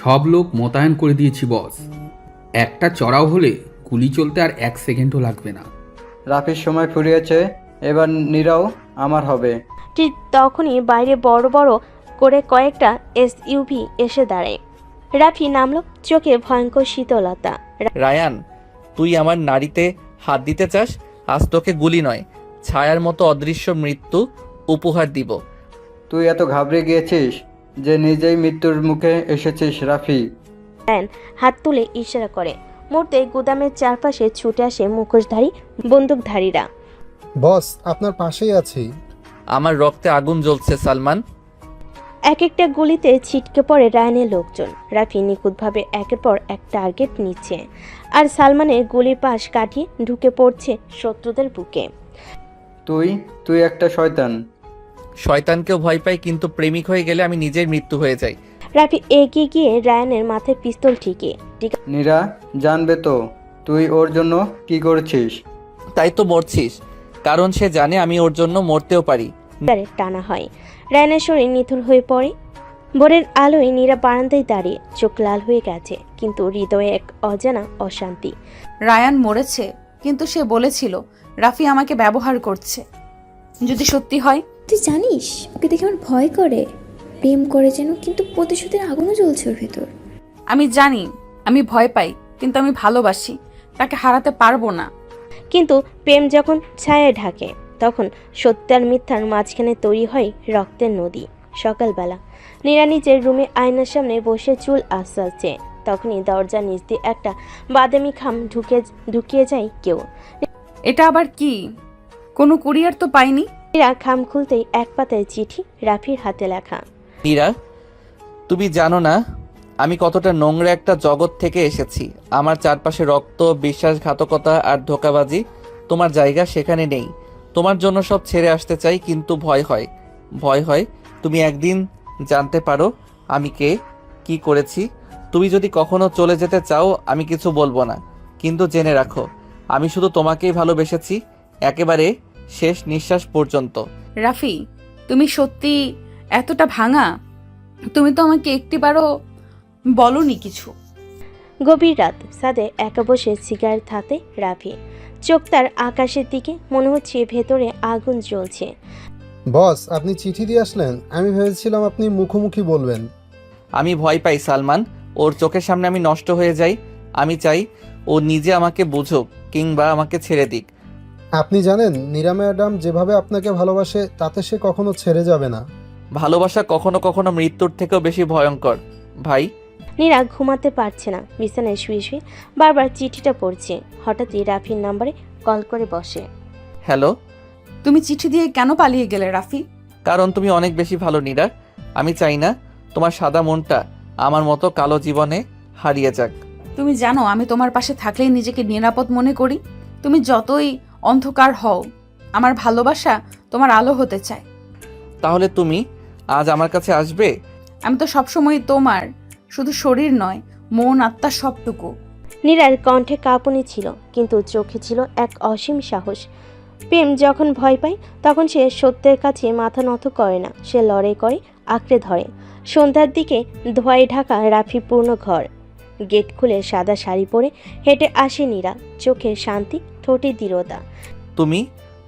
সব লোক মোতায়েন করে দিয়েছি বস। একটা চড়াও হলে গুলি চলতে আর 1 সেকেন্ডও লাগবে না। রাফির সময় ফুরিয়েছে, এবার নীরাও আমার হবে। ঠিক তখনই বাইরে বড় বড় করে কয়েকটা এসইউভি এসে দাঁড়ায়। রাফি নামলো, চোখে ভয়ঙ্কর শীতলতা। রায়ান, তুই আমার নারীতে হাত দিতে চাস? আজ তোকে গুলি নয়, ছায়ার মতো অদৃশ্য মৃত্যু উপহার দিব। তুই এত ঘাবড়ে গিয়েছিস যে নিজেই মৃত্যুর মুখে এসেছিস রাফি। রায়ান হাত তুলে ইশারা করে। মুহূর্তে গুদামের চারপাশে ছুটে আসে মুখোশধারী বন্দুকধারীরা। বস, আপনার পাশেই আছি। আমার রক্তে আগুন জ্বলছে সালমান। এক একটা গুলিতে ছিটকে পড়ে রায়ানের লোকজন। রাফি নিখুঁতভাবে একের পর এক টার্গেট নিচ্ছে, আর সালমানের গুলির পাশ কাটিয়ে ঢুকে পড়ছে শত্রুদের বুকে। তুই একটা শয়তান। শয়তানকেও ভয় পাই, কিন্তু প্রেমিক হয়ে গেলে আমি নিজের মৃত্যু হয়ে যাই। রাফি এগিয়ে গিয়ে রায়ানের মাথায় পিস্তল ঠিকিয়ে নীরা জানবে তো তুই ওর জন্য কি করেছিস। তাই তো মরছিস, কারণ সে জানে আমি ওর জন্য মরতেও পারি। টানা হয়। রায়ানের শরীর নিথর হয়ে পড়ে। ভোরের আলোয় নীরা বারান্দায় দাঁড়িয়ে, চোখ লাল হয়ে গেছে, কিন্তু হৃদয়ে এক অজানা অশান্তি। রায়ান মরেছে, কিন্তু সে বলেছিল রাফি আমাকে ব্যবহার করছে। যদি সত্যি হয়? তুই জানিস ওকে দেখে আমার ভয় করে। প্রেম করে যেন, কিন্তু প্রতিশোধের আগুনও জ্বলছে ওর ভেতর। আমি জানি আমি ভয় পাই, কিন্তু আমি ভালোবাসি, তাকে হারাতে পারবো না। কিন্তু প্রেম যখন ছায়ায় ঢাকে, তখন সত্য আর মিথ্যার মাঝখানে তৈরি হয় রক্তের নদী। সকালবেলা নীরা নিজের রুমে আয়নার সামনে বসে চুল আঁচড়াচ্ছে। তখনই দরজার নিচ দিয়ে একটা বাদামি খাম ঢুকিয়ে যায় কেউ। এটা আবার কি? কোনো কুরিয়ার তো পাইনি। নীরা খাম খুলতেই এক পাতায় চিঠি, রাফির হাতে লেখা। নীরা, তুমি জানো না আমি কতটা নোংরা একটা জগৎ থেকে এসেছি। আমার চারপাশে রক্ত, বিশ্বাসঘাতকতা আর ধোঁকাবাজি। তোমার জায়গা সেখানে নেই। তোমার জন্য সব ছেড়ে আসতে চাই, কিন্তু ভয় হয় তুমি একদিন জানতে পারো আমি কে, কি করেছি। তুমি যদি কখনো চলে যেতে চাও আমি কিছু বলবো না, কিন্তু জেনে রাখো আমি শুধু তোমাকেই ভালোবেসেছি, একেবারে শেষ নিঃশ্বাস পর্যন্ত। রাফি, তুমি সত্যি এতটা ভাঙা? তুমি তো আমাকে একটিবারও বলনি কিছু। গভীর রাত, ছাদে একা বসে সিগারেট হাতে রাফি, চোখ তার আকাশের দিকে, মনে হচ্ছে ভেতরে আগুন জ্বলছে। বস, আপনি চিঠি দিয়ে আসলেন? আমি ভেবেছিলাম আপনি মুখোমুখি বলবেন। আমি ভয় পাই সালমান, ওর চোখের সামনে আমি নষ্ট হয়ে যাই। আমি চাই ও নিজে আমাকে বুঝুক, কিংবা আমাকে ছেড়ে দিক। আপনি জানেন নীরা ম্যাডাম যেভাবে আপনাকে ভালোবাসে, তাতে সে কখনো ছেড়ে যাবে না। ভালোবাসা কখনো কখনো মৃত্যুর থেকেও বেশি ভয়ঙ্কর ভাই। নীরা ঘুমাতে পারছে না, বিছানায় শুয়ে শুয়ে বারবার চিঠিটা পড়ছে। হঠাৎই রাফির নাম্বারে কল করে বসে। হ্যালো। তুমি চিঠি দিয়ে কেন পালিয়ে গেলে রাফি? কারণ তুমি অনেক বেশি ভালো নীরা। আমি চাই না তোমার সাদা মনটা আমার মতো কালো জীবনে হারিয়ে যাক। তুমি জানো আমি তোমার পাশে থাকলেই নিজেকে নিরাপদ মনে করি। তুমি যতই অন্ধকার হও, আমার ভালোবাসা তোমার আলো হতে চায়। তাহলে তুমি আজ আমার কাছে আসবে? আমি তো সবসময় তোমার, শুধু শরীর নয়, মন, আত্মা, সবটুকু। নীরার কণ্ঠে কাঁপুনি ছিল, কিন্তু চোখে ছিল এক অসীম সাহস। প্রেম যখন ভয় পায়, তখন সে সত্যের কাছে মাথা নত করে না, সে লড়াই করে, আঁকড়ে ধরে। সন্ধ্যার দিকে ধোঁয়ায় ঢাকা রাফি পূর্ণ ঘর। গেট খুলে সাদা শাড়ি পরে হেঁটে আসে নীরা, চোখে শান্তি, ঠোঁটে দৃঢ়তা।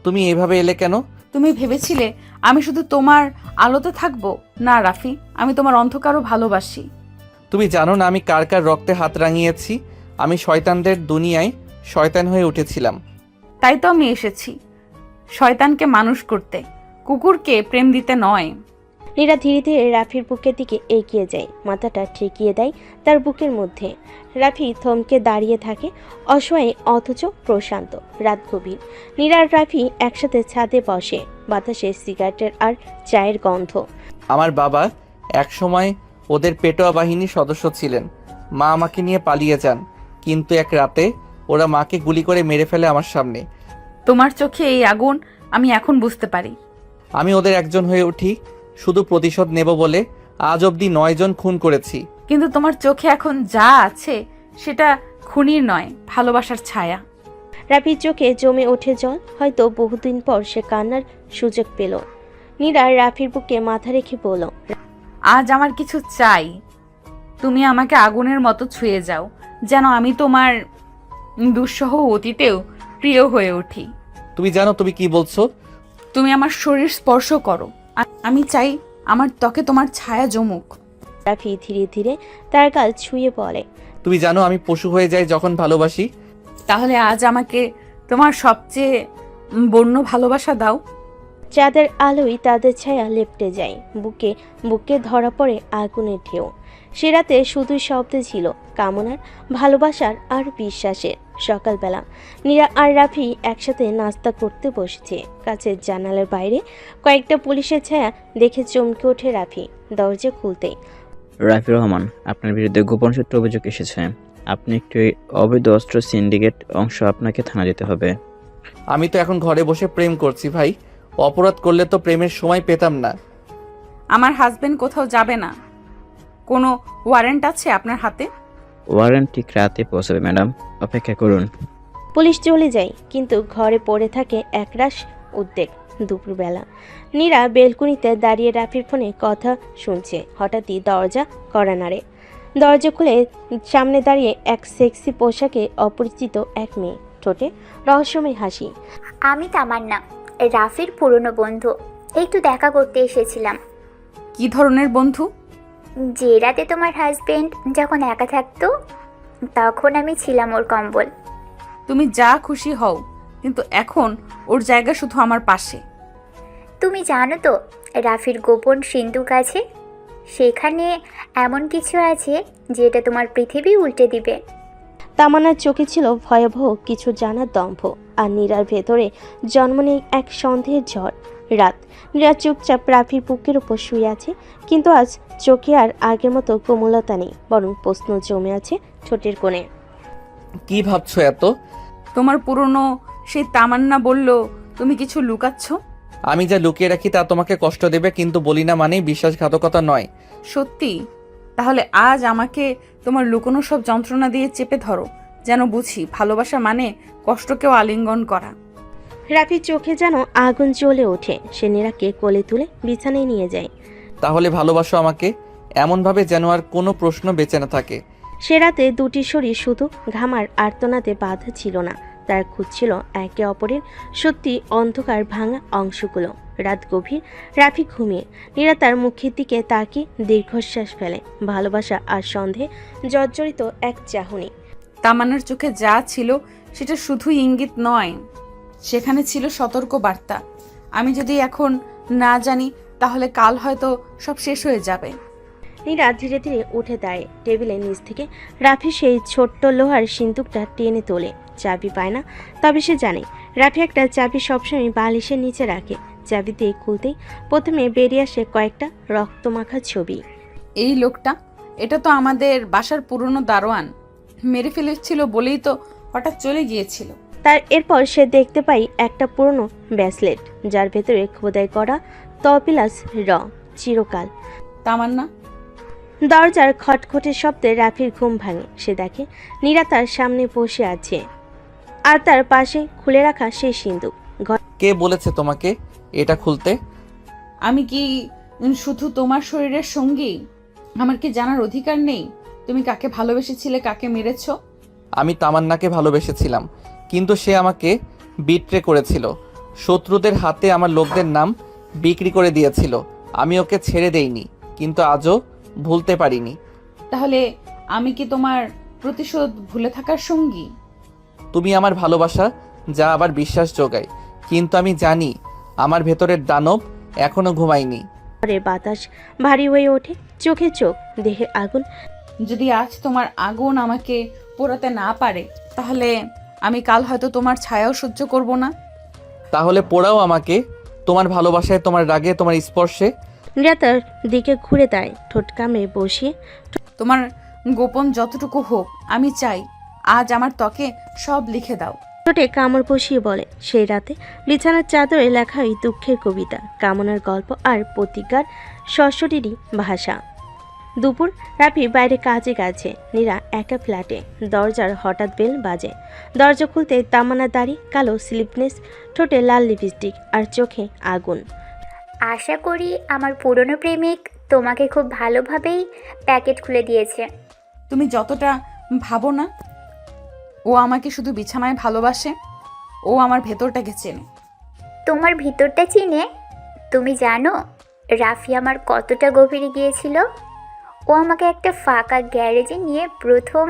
তুমি এভাবে এলে কেন? তুমি ভেবেছিলে আমি শুধু তোমার আলোতে থাকবো? না রাফি, আমি তোমার অন্ধকারও ভালোবাসি। তুমি জানো না আমি কার কার রক্তে হাত রাঙিয়েছি। আমি শয়তানদের দুনিয়ায় শয়তান হয়ে উঠেছিলাম। তাই তো আমি এসেছি শয়তানকে মানুষ করতে, কুকুরকে প্রেম দিতে নয়। নীরা ধীরে ধীরে রাফির বুকের দিকে এগিয়ে যায়, মাথাটা ঠেকিয়ে দেয় তার বুকের মধ্যে। রাফি থমকে দাঁড়িয়ে থাকে, অসহায় অথচ প্রশান্ত। রাত গভীর। নীরা আর রাফি একসাথে ছাদে বসে, বাতাসে সিগারেটের আর চায়ের গন্ধ। আমার বাবা একসময় ওদের পেটোয়া বাহিনীর সদস্য ছিলেন। মা আমাকে নিয়ে পালিয়ে যান, কিন্তু এক রাতে ওরা মাকে গুলি করে মেরে ফেলে আমার সামনে। তোমার চোখে এই আগুন আমি এখন বুঝতে পারি। আমি ওদের একজন হয়ে উঠি শুধু প্রতিশোধ নেব বলে। আজ অবধি 9 জন খুন করেছি। কিন্তু তোমার চোখে এখন যা আছে সেটা খুনির নয়, ভালোবাসার ছায়া। রাফির চোখে জমে ওঠে জল, হয়তো বহুদিন পর সে কান্নার সুযোগ পেল। নীরা রাফির বুকে মাথা রেখে বলল, আজ আমার কিছু চাই। তুমি আমাকে আগুনের মতো ছুঁয়ে যাও, যেন আমি তোমার দুঃসহ অতীতেও প্রিয় হয়ে উঠি। তুমি জানো তুমি কি বলছো? তুমি আমার শরীর স্পর্শ করো, আমি চাই আমার ত্বকে তোমার ছায়া জমুক। রাফি ধীরে ধীরে তার গাল ছুঁয়ে বলে, তুমি জানো আমি পশু হয়ে যাই যখন ভালোবাসি। তাহলে আজ আমাকে তোমার সবচেয়ে বন্য ভালোবাসা দাও। চাঁদের আলোয় তাদের ছায়া লেপ্টে যায়, বুকে বুকে ধরা পড়ে আগুনের ঢেউ। সে রাতে শুধুই শব্দে ছিল কামনার, ভালোবাসার আর বিশ্বাসের। সকালবেলা নীরা আর রাফি একসাথে নাস্তা করতে বসেছে। কাছের জানালার বাইরে কয়েকটা পুলিশের ছায়া দেখে চমকে ওঠে রাফি। দরজা খুলতেই রাফি রহমান, আপনার বিরুদ্ধে গোপন সূত্রে অভিযোগ এসেছে। আপনি একটি অবৈধ অস্ত্র সিন্ডিকেট অংশ, আপনাকে থানা যেতে হবে। আমি তো এখন ঘরে বসে প্রেম করছি ভাই, অপরাধ করলে তো প্রেমের সময় পেতাম না। আমার হাজবেন্ড কোথাও যাবে না। কোনো ওয়ারেন্ট আছে আপনার হাতে? ওয়ারেন্ট ঠিক রাতে পৌঁছাবে ম্যাডাম, অপেক্ষা করুন। পুলিশ চলে যায়, কিন্তু ঘরে পড়ে থাকে একরাশ উদ্বেগ। দুপুরবেলা নীরা বেলকুনিতে দাঁড়িয়ে রাফির ফোনে কথা শুনছে। হঠাৎই দরজা কড়া নাড়ে। দরজা খুলে সামনে দাঁড়িয়ে এক সেক্সি পোশাকে অপরিচিত এক মেয়ে, ঠোঁটে রহস্যময় হাসি। আমি তামান্না, রাফির পুরনো বন্ধু। একটু দেখা করতে এসেছিলাম। কি ধরনের বন্ধু? যে রাতে তোমার হাজবেন্ড যখন একা থাকতো, তখন আমি ছিলাম ওর কম্বল। তুমি যা খুশি হও, কিন্তু এখন ওর জায়গা শুধু আমার পাশে। তুমি জানো তো রাফির গোপন সিন্ধুক আছে। সেখানে এমন কিছু আছে যেটা তোমার পৃথিবী উল্টে দিবে। তামান্নার চোখে ছিল ভয়াবহ কিছু জানার দম্ভ, আর নীরার ভেতরে জন্ম নেই এক সন্দেহের ঝড়। রাত, নীরা চুপচাপ রাফির বুকের উপর শুয়ে আছে, কিন্তু আজ চোখে আর আগের মতো কোমলতা নেই, বরং প্রশ্ন জমে আছে ঠোঁটের কোণে। কি ভাবছো এত? তোমার পুরনো সেই তামান্না বলল তুমি কিছু লুকাচ্ছ। আমি যা লুকিয়ে রাখি তা তোমাকে কষ্ট দেবে, কিন্তু বলি না মানেই বিশ্বাসঘাতকতা নয়। সত্যি? তাহলে আজ আমাকে তোমার লুকোনো সব যন্ত্রণা দিয়ে চেপে ধরো, যেন বুঝি ভালোবাসা মানে কষ্টকেও আলিঙ্গন করা। রাফির চোখে যেন আগুন জ্বলে ওঠে। সে নীরাকে কোলে তুলে বিছানায় নিয়ে যায়। তাহলে ভালোবাসো আমাকে এমনভাবে যেন আর কোনো প্রশ্ন বেঁচে না থাকে। সে রাতে দুটি শরীর শুধু ঘামার আর্তনাদে বাধা ছিল না, তার খুঁজছিল একে অপরের সত্যি অন্ধকার ভাঙা অংশগুলো। রাত গভীর, রাফি ঘুমিয়ে। নীরা তার মুখের দিকে তাকিয়ে দীর্ঘশ্বাস ফেলে। ভালোবাসা আর সন্দেহে জর্জরিত এক চাহনি। তামান্নার চোখে যা ছিল সেটা শুধুই ইঙ্গিত নয়, সেখানে ছিল সতর্ক বার্তা। আমি যদি এখন না জানি, তাহলে কাল হয়তো সব শেষ হয়ে যাবে। নীরা ধীরে ধীরে উঠে দাঁড়িয়ে টেবিলের নিচ থেকে রাফি সেই ছোট্ট লোহার সিন্দুকটা টেনে তোলে। চাবি পায় না, তবে সে জানে রাফি একটা চাবি সবসময় বালিশের নিচে রাখে। চাবি দিয়ে খুলতেই প্রথমে বেরিয়ে আসে কয়েকটা রক্তমাখা ছবি। এই লোকটা, এটা তো আমাদের বাসার পুরনো দারোয়ান। মেরে ফেলেছিল বলেই তো হঠাৎ চলে গিয়েছিল। তার এরপর সে দেখতে পাই একটা পুরনো ব্রেসলেট, যার ভেতরে খোদাই করা তপিলাস র চিরকাল। তামান্না। দরজার খটখটের শব্দে রাফির ঘুম ভাঙে। সে দেখে নীরা তার সামনে বসে আছে, আর তার পাশে খুলে রাখা সেই সিন্দুক। কে বলেছে তোমাকে এটা খুলতে? আমি কি শুধু তোমার শরীরের সঙ্গী? আমার কি জানার অধিকার নেই তুমি কাকে ভালোবেসেছিলে, কাকে মেরেছ? আমি তামান্নাকে ভালোবেসেছিলাম, কিন্তু সে আমাকে বিট্রে করেছিল। শত্রুদের হাতে আমার লোকদের নাম বিক্রি করে দিয়েছিল। আমি ওকে ছেড়ে দেইনি, কিন্তু আজও ভুলতে পারিনি। তাহলে আমি কি তোমার প্রতিশোধ ভুলে থাকার সঙ্গী? তুমি আমার ভালোবাসা, যা আবার বিশ্বাস যোগায়, কিন্তু আমি জানি আমার ভেতরের দানব এখনো ঘুমায়নি। বাতাস ভারী হয়ে ওঠে, চোখে চোখ, দেহে আগুন। যদি আজ তোমার আগুন আমাকে পোড়াতে না পারে, তাহলে আমি কাল হয়তো তোমার ছায়াও সহ্য করব না। তাহলে পোড়াও আমাকে, তোমার ভালোবাসায়, তোমার রাগে, তোমার স্পর্শে। নীরা তার দিকে ঘুরে দাঁড়ায়, ঠোঁট কামড়ে বসিয়ে। তোমার গোপন যতটুকু হোক, আমি চাই আজ আমার ত্বকে সব লিখে দাও। ঠোঁটে কামড় বসিয়ে বলে। সেই রাতে বিছানার চাদরে লেখা ওই দুঃখের কবিতা, কামনার গল্প আর প্রতিজ্ঞার সশরীরই ভাষা। দুপুর, রাফি বাইরে কাজে গেছে। নীরা একা ফ্ল্যাটে। দরজার হঠাৎ বেল বাজে। দরজা খুলতে তামান্না দাড়ি, কালো স্লিপনেস, ঠোঁটে লাল লিপস্টিক আর চোখে আগুন। আশা করি আমার পুরনো প্রেমিক তোমাকে খুব ভালোভাবেই প্যাকেট খুলে দিয়েছে। তুমি যতটা ভাবো না, ও আমাকে শুধু বিছানায় ভালোবাসে, ও আমার ভেতরটাকে চেনে। তোমার ভিতরটা চিনে? তুমি জানো রাফি আমার কতটা গভীরে গিয়েছিল? ও আমাকে একটা ফাঁকা গ্যারেজে নিয়ে প্রথম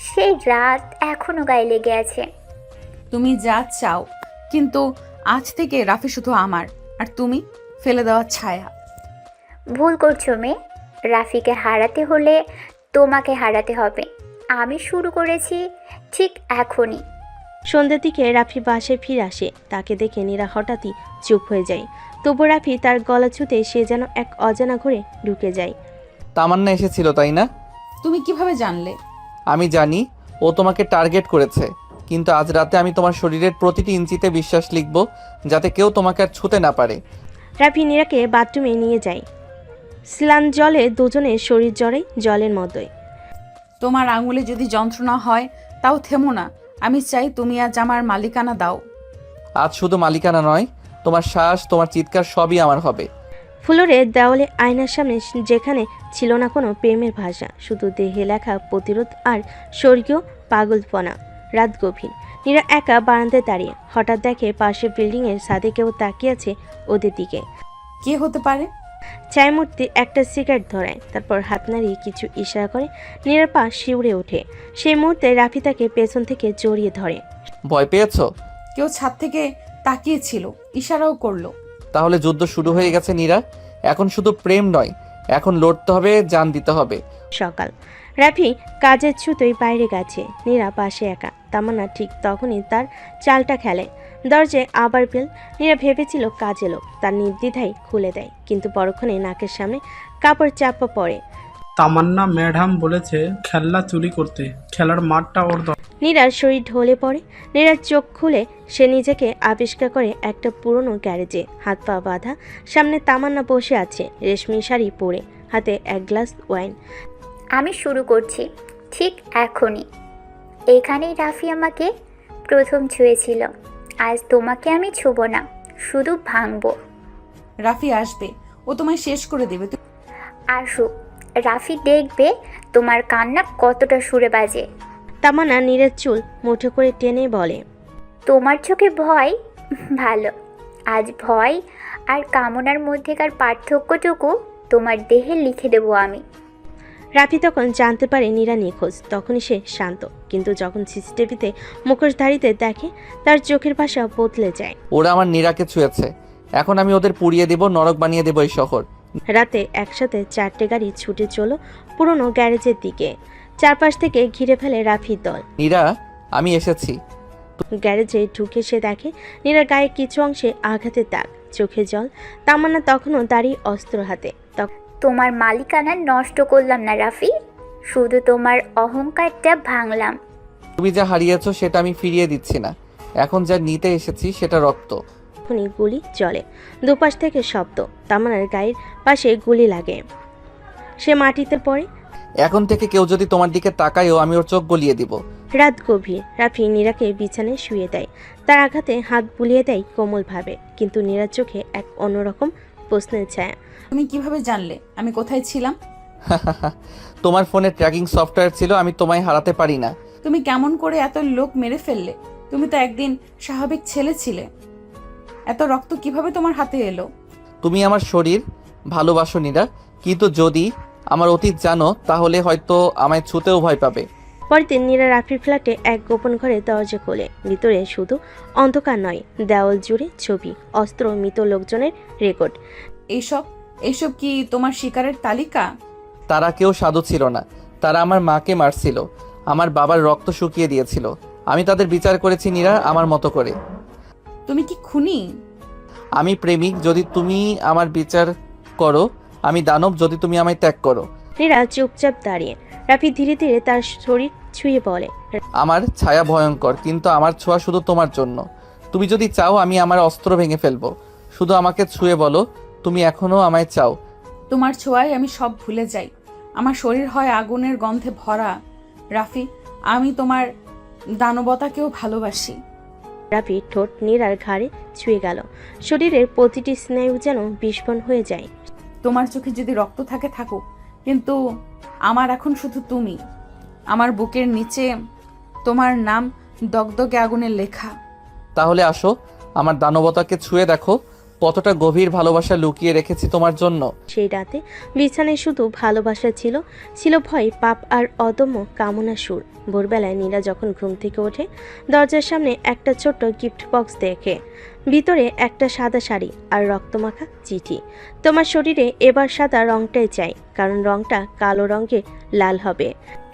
সেই রাত এখনো গায়ে লেগে আছে। তুমি যা চাও, কিন্তু আজ থেকে রাফি শুধু আমার, আর তুমি ফেলে দেওয়া ছায়া। ভুল করছো মেয়ে। রাফিকে হারাতে হলে তোমাকে হারাতে হবে। আমি শুরু করেছি ঠিক এখনই। সন্ধ্যের দিকে রাফি বাসায় ফিরে আসে। তাকে দেখে নীরা হঠাৎই চুপ হয়ে যায়। তবু রাফি তার গলা ছুঁতে সে যেন এক অজানা ঘরে ঢুকে যায়। তামান্না এসেছিল তাই না? তুমি কিভাবে জানলে? আমি জানি ও তোমাকে টার্গেট করেছে, কিন্তু আজ রাতে আমি তোমার শরীরের প্রতিটি ইঞ্চিতে বিশ্বাস লিখব, যাতে কেউ তোমাকে আর ছুঁতে না পারে। রাফি নীরাকে বাথরুমে নিয়ে যায়। স্নান জলে দুজনের শরীর জড়ে জলের মতোই। তোমার আঙুলে যদি যন্ত্রণা হয় তাও থেমো না। আমি চাই তুমি আজ আমার মালিকানা দাও। আজ শুধু মালিকানা নয়, তোমার শ্বাস, তোমার চিৎকার সবই আমার হবে। ফ্লোরে দেওয়ালে আয়নার সামনে যেখানে ছিল না কোনো প্রেমের ভাষা, শুধু দেহে লেখা প্রতিরোধ আর স্বর্গীয় পাগলপনা। রাত গভীর। নীরা একা বারান্দায় দাঁড়িয়ে হঠাৎ দেখে পাশের বিল্ডিংয়ের ছাদে কেউ তাকিয়ে আছে ওদের দিকে। কে হতে পারে? ছায়ামূর্তি একটা সিগারেট ধরায়, তারপর হাত নাড়িয়ে কিছু ইশারা করে। নীরার পা শিউরে ওঠে। সেই মুহূর্তে রাফি তাকে পেছন থেকে জড়িয়ে ধরে। ভয় পেয়েছো? কেউ ছাদ থেকে তাকিয়েছিল, ইশারাও করলো। তাহলে যুদ্ধ শুরু হয়ে গেছে নীরা। এখন শুধু প্রেম নয়, এখন লড়তে হবে, জান দিতে হবে। সকাল। রাফি কাজের ছুতোয় বাইরে গেছে। নীরা পাশে একা। তামান্না ঠিক তখনই তার চালটা খেলে। দরজায় আবার বেল। নীরা ভেবেছিল কাজে লোক, তার নির্দ্বিধায় খুলে দেয়, কিন্তু পরক্ষণে নাকের সামনে কাপড় চাপা পড়ে। তামান্না ম্যাডাম বলেছে খেলনা চুরি করতে, খেলার মাঠটা ওর। নীরার শরীর ঢলে পড়ে। নীরার চোখ খুলে সে নিজেকে আবিষ্কার করে একটা পুরনো গ্যারেজে, হাত পা বাঁধা। সামনে তামান্না বসে আছে, রেশমি শাড়ি পরে, হাতে এক গ্লাস ওয়াইন। আমি শুরু করছি ঠিক এখনই। এখানেই রাফি আমাকে প্রথম ছুঁয়েছিল। আজ তোমাকে আমি ছুঁব না, শুধু ভাঙবো। রাফি আসবে, ও তোমায় শেষ করে দেবে। আসুক, রাফি দেখবে তোমার কান্না কতটা সুরে বাজে। তামান্না নীরের চুল মুঠো করে টেনে বলে, তোমার চোখে ভয় ভালো। আজ ভয় আর কামনার মধ্যেকার পার্থক্যটুকু তোমার দেহে লিখে দেবো আমি। রাফি তখন জানতে পারে নীরা নিখোঁজ। তখনই সে শান্ত, কিন্তু যখন সিসিটিভিতে মুখোশধারীতে দেখে, তার চোখের ভাষা বদলে যায়। ওরা আমার নীরাকে ছুঁয়েছে, এখন আমি ওদের পুড়িয়ে দেব, নরক বানিয়ে দেব এই শহর। রাতে একসাথে 4টে গাড়ি ছুটে চলো পুরনো গ্যারেজের দিকে। চারপাশ থেকে ঘিরে ফেলে রাফির দল। নীরা, আমি এসেছি। গ্যারেজে ঢুকে সে দেখে নীরার গায়ে কিছু অংশে আঘাতের দাগ, চোখে জল। তামান্না তখনও দাঁড়িয়ে অস্ত্র হাতে। তোমার মালিকানা নষ্ট করলাম না রাফি, শুধু তোমার অহংকারটা ভাঙলাম। তুমি যা হারিয়েছো সেটা আমি ফিরিয়ে দিচ্ছি না, এখন যা নিতে এসেছি সেটা রক্ত। তখনই গুলি চলে, দুপাশ থেকে শব্দ। তামান্নার গায়ের পাশে গুলি লাগে, সে মাটিতে পড়ে। এখন থেকে কেউ যদি তোমার দিকে তাকায়ও আমি ওর চোখ গলিয়ে দিব। রাত গভীর। রাফি নীরাকে বিছানায় শুয়ে দেয়, তার আঘাতে হাত বুলিয়ে দেয় কোমলভাবে, কিন্তু নীরার চোখে এক অন্যরকম প্রশ্নের ছায়া। তুমি কিভাবে জানলে আমি কোথায় ছিলাম? তোমার ফোনে ট্র্যাকিং সফটওয়্যার ছিল, আমি তোমায় হারাতে পারি না। তুমি কেমন করে এত লোক মেরে ফেললে? তুমি তো একদিন স্বাভাবিক ছেলে ছিলে, এত রক্ত কিভাবে তোমার হাতে এলো? তুমি আমার শরীর ভালোবাসো নীরা, কিন্তু যদি আমার অতীত জানো তাহলে হয়তো আমায় ছুঁতেও ভয় পাবে। পরের দিন নীরা রাফির ফ্ল্যাটে এক গোপন ঘরে দরজা খোলে। ভিতরে শুধু অন্ধকার নয়, দেওয়াল জুড়ে ছবি, অস্ত্র, মৃত লোকজনের রেকর্ড। এইসব কি তোমার শিকারের তালিকা? তারা কেউ সাধু ছিল না, তারা আমার মাকে মারছিল, আমার বাবার রক্ত শুকিয়ে দিয়েছিল। আমি তাদের বিচার করেছি নীরা, আমার মতো করে। তুমি কি খুনি? আমি প্রেমিক যদি তুমি আমার বিচার করো, আমি দানব যদি তুমি আমায় ত্যাগ করো। নীরা চুপচাপ দাঁড়িয়ে। রাফি ধীরে ধীরে তার শরীর ছুঁয়ে বলে, আমার ছায়া ভয়ঙ্কর, কিন্তু আমার ছোঁয়া শুধু তোমার জন্য। তুমি যদি চাও আমি আমার অস্ত্র ভেঙে ফেলবো, শুধু আমাকে ছুঁয়ে বলো তুমি এখনো আমায় চাও। তোমার ছোঁয়ায় আমি সব ভুলে যাই, আমার শরীর হয় আগুনের গন্ধে ভরা। রাফি, আমি তোমার দানবতাকেও ভালোবাসি। রাফি ঠোঁট নীরার ঘাড়ে ছুঁয়ে গেল, শরীরের প্রতিটি স্নায়ু যেন বিস্ফোরণ হয়ে যায়। তোমার চোখে যদি রক্ত থাকে থাকুক, কিন্তু আমার এখন শুধু তুমি। আমার বুকের নিচে তোমার নাম দগদগে আগুনের লেখা। তাহলে আসো, আমার দানবতাকে ছুঁয়ে দেখো, কতটা গভীর ভালোবাসা লুকিয়ে রেখেছি তোমার জন্য। সেই রাতে বিছানায় শুধু ভালোবাসা ছিল, ছিল ভয়, পাপ আর অদম্য কামনা সুর। ভোরবেলায় নীরা যখন ঘুম থেকে ওঠে দরজার সামনে একটা ছোট্ট গিফট বক্স দেখে। ভিতরে একটা সাদা শাড়ি আর রক্তমাখা চিঠি। তোমার শরীরে এবার সাদা রংটাই চাই, কারণ রংটা কালো রঙে লাল হবে।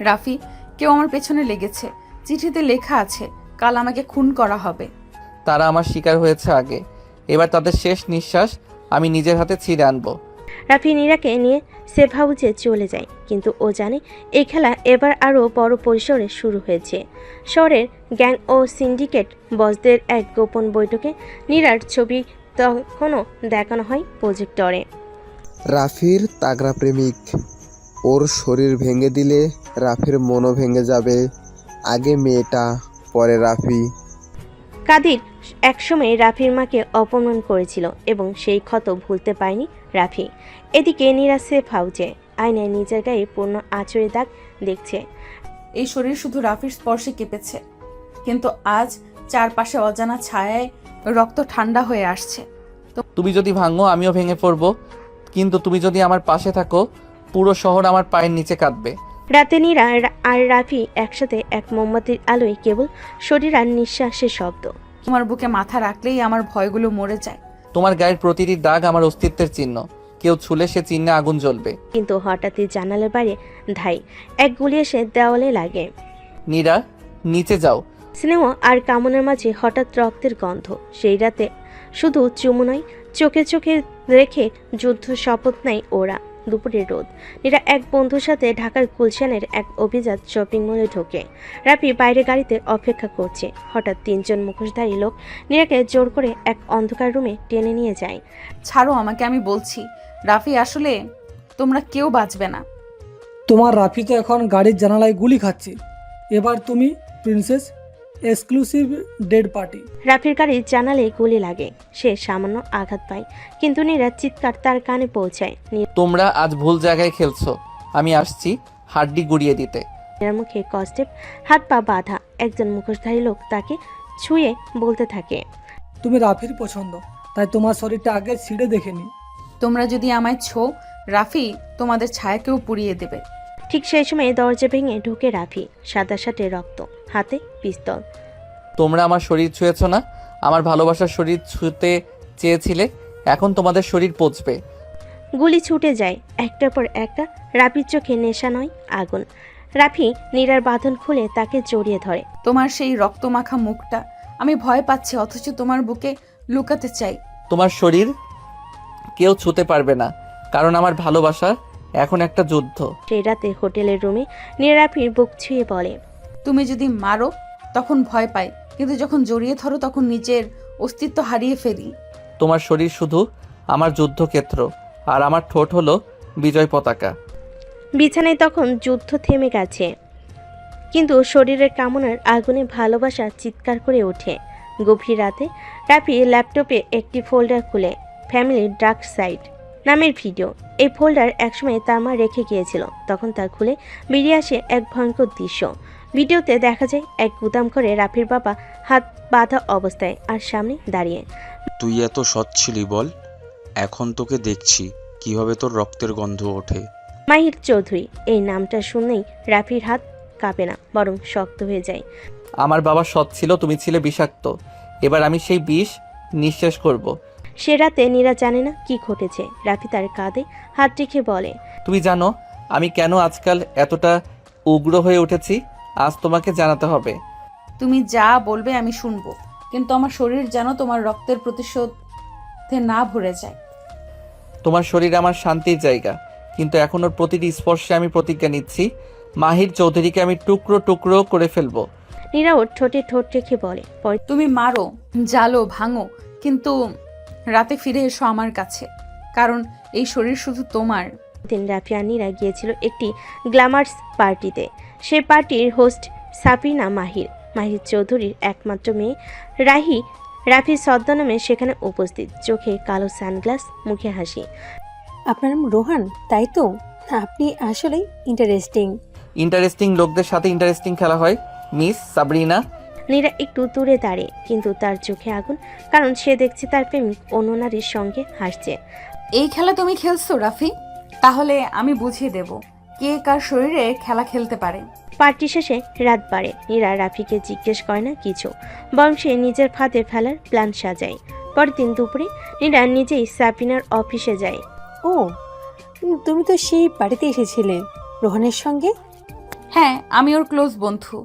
রাফি, কেউ আমার পেছনে লেগেছে। চিঠিতে লেখা আছে কাল আমাকে খুন করা হবে। তারা আমার শিকার হয়েছে আগে, এবার তাদের শেষ নিঃশ্বাস আমি নিজের হাতে ছিঁড়ে আনবো। রাফি নীরাকে নিয়ে সেফ হাউসে চলে যায়, কিন্তু ও জানে এই খেলা এবার আরও বড় পরিসরে শুরু হয়েছে। শহরের গ্যাং ও সিন্ডিকেট বসদের এক গোপন বৈঠকে নীরার ছবি তখনও দেখানো হয় প্রজেক্টরে। রাফির তাগড়া প্রেমিক, ওর শরীর ভেঙে দিলে রাফির মনও ভেঙে যাবে। আগে মেয়েটা, পরে রাফি। কাদির একসময় রাফির মাকে অপমান করেছিল এবং সেই ক্ষত ভুলতে পারেনি রাফি। এদিকে নীরা সেফ হাউসে আয়নায় নিজের গায়ে পূর্ণ আঁচড়ে দাগ দেখছে। এই শরীর শুধু রাফির স্পর্শে কেঁপেছে, কিন্তু আজ চারপাশে অজানা ছায়ায় রক্ত ঠান্ডা হয়ে আসছে। তুমি যদি ভাঙো আমিও ভেঙে পড়বো, কিন্তু তুমি যদি আমার পাশে থাকো পুরো শহর আমার পায়ের নিচে কাঁদবে। রাতে নীরা আর রাফি একসাথে এক মোমবাতির আলোয় কেবল শরীর আর নিঃশ্বাসের শব্দ। তোমার বুকে মাথা রাখলেই আমার ভয়গুলো মরে যায়। তোমার গায়ের প্রতিটি দাগ আমার অস্তিত্বের চিহ্ন, কেউ ছুলে সে চিহ্নে আগুন জ্বলবে। কিন্তু হঠাৎই জানালার বাইরে ধাই এক গুলি এসে দেওয়ালে লাগে। নীরা, নিচে যাও। স্নেহ আর কামনার মাঝে হঠাৎ রক্তের গন্ধ। সেই রাতে শুধু চুমু নয়, চোখে চোখে রেখে যুদ্ধ শপথ নেয় ওরা। দুপুরের রোদ। নীরা এক বন্ধুর সাথে ঢাকার গুলশানের এক অভিজাত শপিং মলে ঢোকে। রাফি বাইরে গাড়িতে অপেক্ষা করছে। হঠাৎ তিনজন মুখোশধারী লোক নীরাকে জোর করে এক অন্ধকার রুমে টেনে নিয়ে যায়। ছাড়ো আমাকে, আমি বলছি। রাফি, আসলে তোমরা কেউ বাঁচবে না। তোমার রাফি তো এখন গাড়ির জানালায় গুলি খাচ্ছে। এবার তুমি প্রিন্সেস এক্সক্লুসিভ ডেড পার্টি। রাফির গাড়ির জানালায় গুলি লাগে। সে সামান্য আঘাত পায়, কিন্তু নীরা চিৎকার তার কানে পৌঁছায়। তোমরা আজ ভুল জায়গায় খেলছো, আমি আসছি হাড্ডি গুড়িয়ে দিতে। নীরার মুখে কষ্টেপ, হাত পা বাঁধা। একজন মুখোশধারী লোক তাকে ছুঁয়ে বলতে থাকে, তুমি রাফির পছন্দ, তাই তোমার শরীরটা আগে ছিঁড়ে দেখেনি। তোমরা যদি আমায় ছো, রাফি তোমাদের ছায়াকেও পুড়িয়ে দেবে। ঠিক সেই সময় দরজা ভেঙে ঢুকে রাফি, সাদা শার্টে রক্ত, হাতে পিস্তল। তোমরা আমার শরীর ছুঁয়েছো না, আমার ভালোবাসার শরীর ছুঁতে চেয়েছিলে, এখন তোমাদের শরীর পচবে। গুলি ছুটে যায় একটার পর একটা। রাফির চোখে নেশা নয়, আগুন। রাফি নীরার বাঁধন খুলে তাকে জড়িয়ে ধরে। তোমার সেই রক্তমাখা মুখটা আমি ভয় পাচ্ছি, অথচ তোমার বুকে লুকাতে চাই। তোমার শরীর কেউ ছুঁতে পারবে না, কারণ আমার ভালোবাসা এখন একটা যুদ্ধ। সেই রাতে হোটেলের রুমে নীরা রাফির বুক ছুঁয়ে বলে, তুমি যদি মারো তখন ভয় পাই, কিন্তু যখন জড়িয়ে ধরো তখন নিজের অস্তিত্ব হারিয়ে ফেলি। তোমার শরীর শুধু আমার যুদ্ধক্ষেত্র, আর আমার ঠোঁট হলো বিজয় পতাকা। বিছানায় তখন যুদ্ধ থেমে গেছে, কিন্তু শরীরের কামনার আগুনে ভালোবাসা চিৎকার করে ওঠে। গভীর রাতে রাফি ল্যাপটপে একটি ফোল্ডার খুলে ফ্যামিলি ডার্ক সাইড নামের ভিডিও। এই ফোল্ডার একসময় তার মা রেখে গিয়েছিল। তখন তা খুলে বেরিয়ে আসে এক ভয়ঙ্কর দৃশ্য। ভিডিওতে দেখা যায় এক গুদাম করে রাফির বাবা হাত বাঁধা অবস্থায় আর সামনে দাঁড়িয়ে। তুই এত সৎ ছিলি বল, এখন তোকে দেখছি কিভাবে তোর রক্তের গন্ধ ওঠে। মাহির চৌধুরী, এই নামটা শুনলেই রাফির হাত কাঁপে না, বরং শক্ত হয়ে যায়। আমার বাবা সৎ ছিল, তুমি ছিলে বিষাক্ত, এবার আমি সেই বিষ নিঃশেষ করব। সে রাতে নীরা জানে না কি ঘটেছে। রাফি তার কাঁধে হাত রেখে বলে, তুমি জানো আমি কেন আজকাল এতটা উগ্র হয়ে উঠেছি? আজ তোমাকে জানাতে হবে। তুমি যা বলবে আমি শুনবো, কিন্তু আমার শরীর যেন তোমার রক্তের প্রতিশোধে না ভরে যায়। তোমার শরীর আমার শান্তির জায়গা, কিন্তু এখন ওর প্রতিটি স্পর্শে আমি প্রতিজ্ঞা নিচ্ছি, মাহির চৌধুরীকে আমি টুকরো টুকরো করে ফেলবো। নীরা ওর ঠোঁটে ঠোঁট রেখে বলে, তুমি মারো, জ্বালো, ভাঙো, কিন্তু রাতে ফিরে এসো আমার কাছে, কারণ এই শরীর শুধু তোমার। দিন রাফি আর নীরা গিয়েছিল একটি গ্ল্যামার্স পার্টিতে। সে পার্টির হোস্ট সাফিনা মাহির, মাহির চৌধুরীর একমাত্র মেয়ে রাহি। রাফি ছদ্মনামে সেখানে উপস্থিত, চোখে কালো সানগ্লাস, মুখে হাসি। আপনার নাম রোহান, তাই তো? আপনি আসলেই ইন্টারেস্টিং। ইন্টারেস্টিং লোকদের সাথে ইন্টারেস্টিং খেলা হয় মিস সাবরিনা। নীরা একটু দূরে দাঁড়িয়ে, কিন্তু তার চোখে আগুন, কারণ সে দেখছে তার প্রেমিক অন্য নারীর সঙ্গে হাসছে। এই খেলা তুমি খেলছো রাফি? তাহলে আমি বুঝিয়ে দেব কে কার শরীরে খেলা খেলতে পারে। পার্টি শেষে রাত বাড়ে। নীরা রাফিকে জিজ্ঞেস করে না কিছু, বরং সে নিজের ফাঁদে ফেলার প্ল্যান সাজায়। পরের দিন দুপুরে নীরা নিজেই সাবিনার অফিসে যায়। ও, তুমি তো সেই বাড়িতে এসেছিলে রোহনের সঙ্গে। হ্যাঁ, আমি ওর ক্লোজ বন্ধু।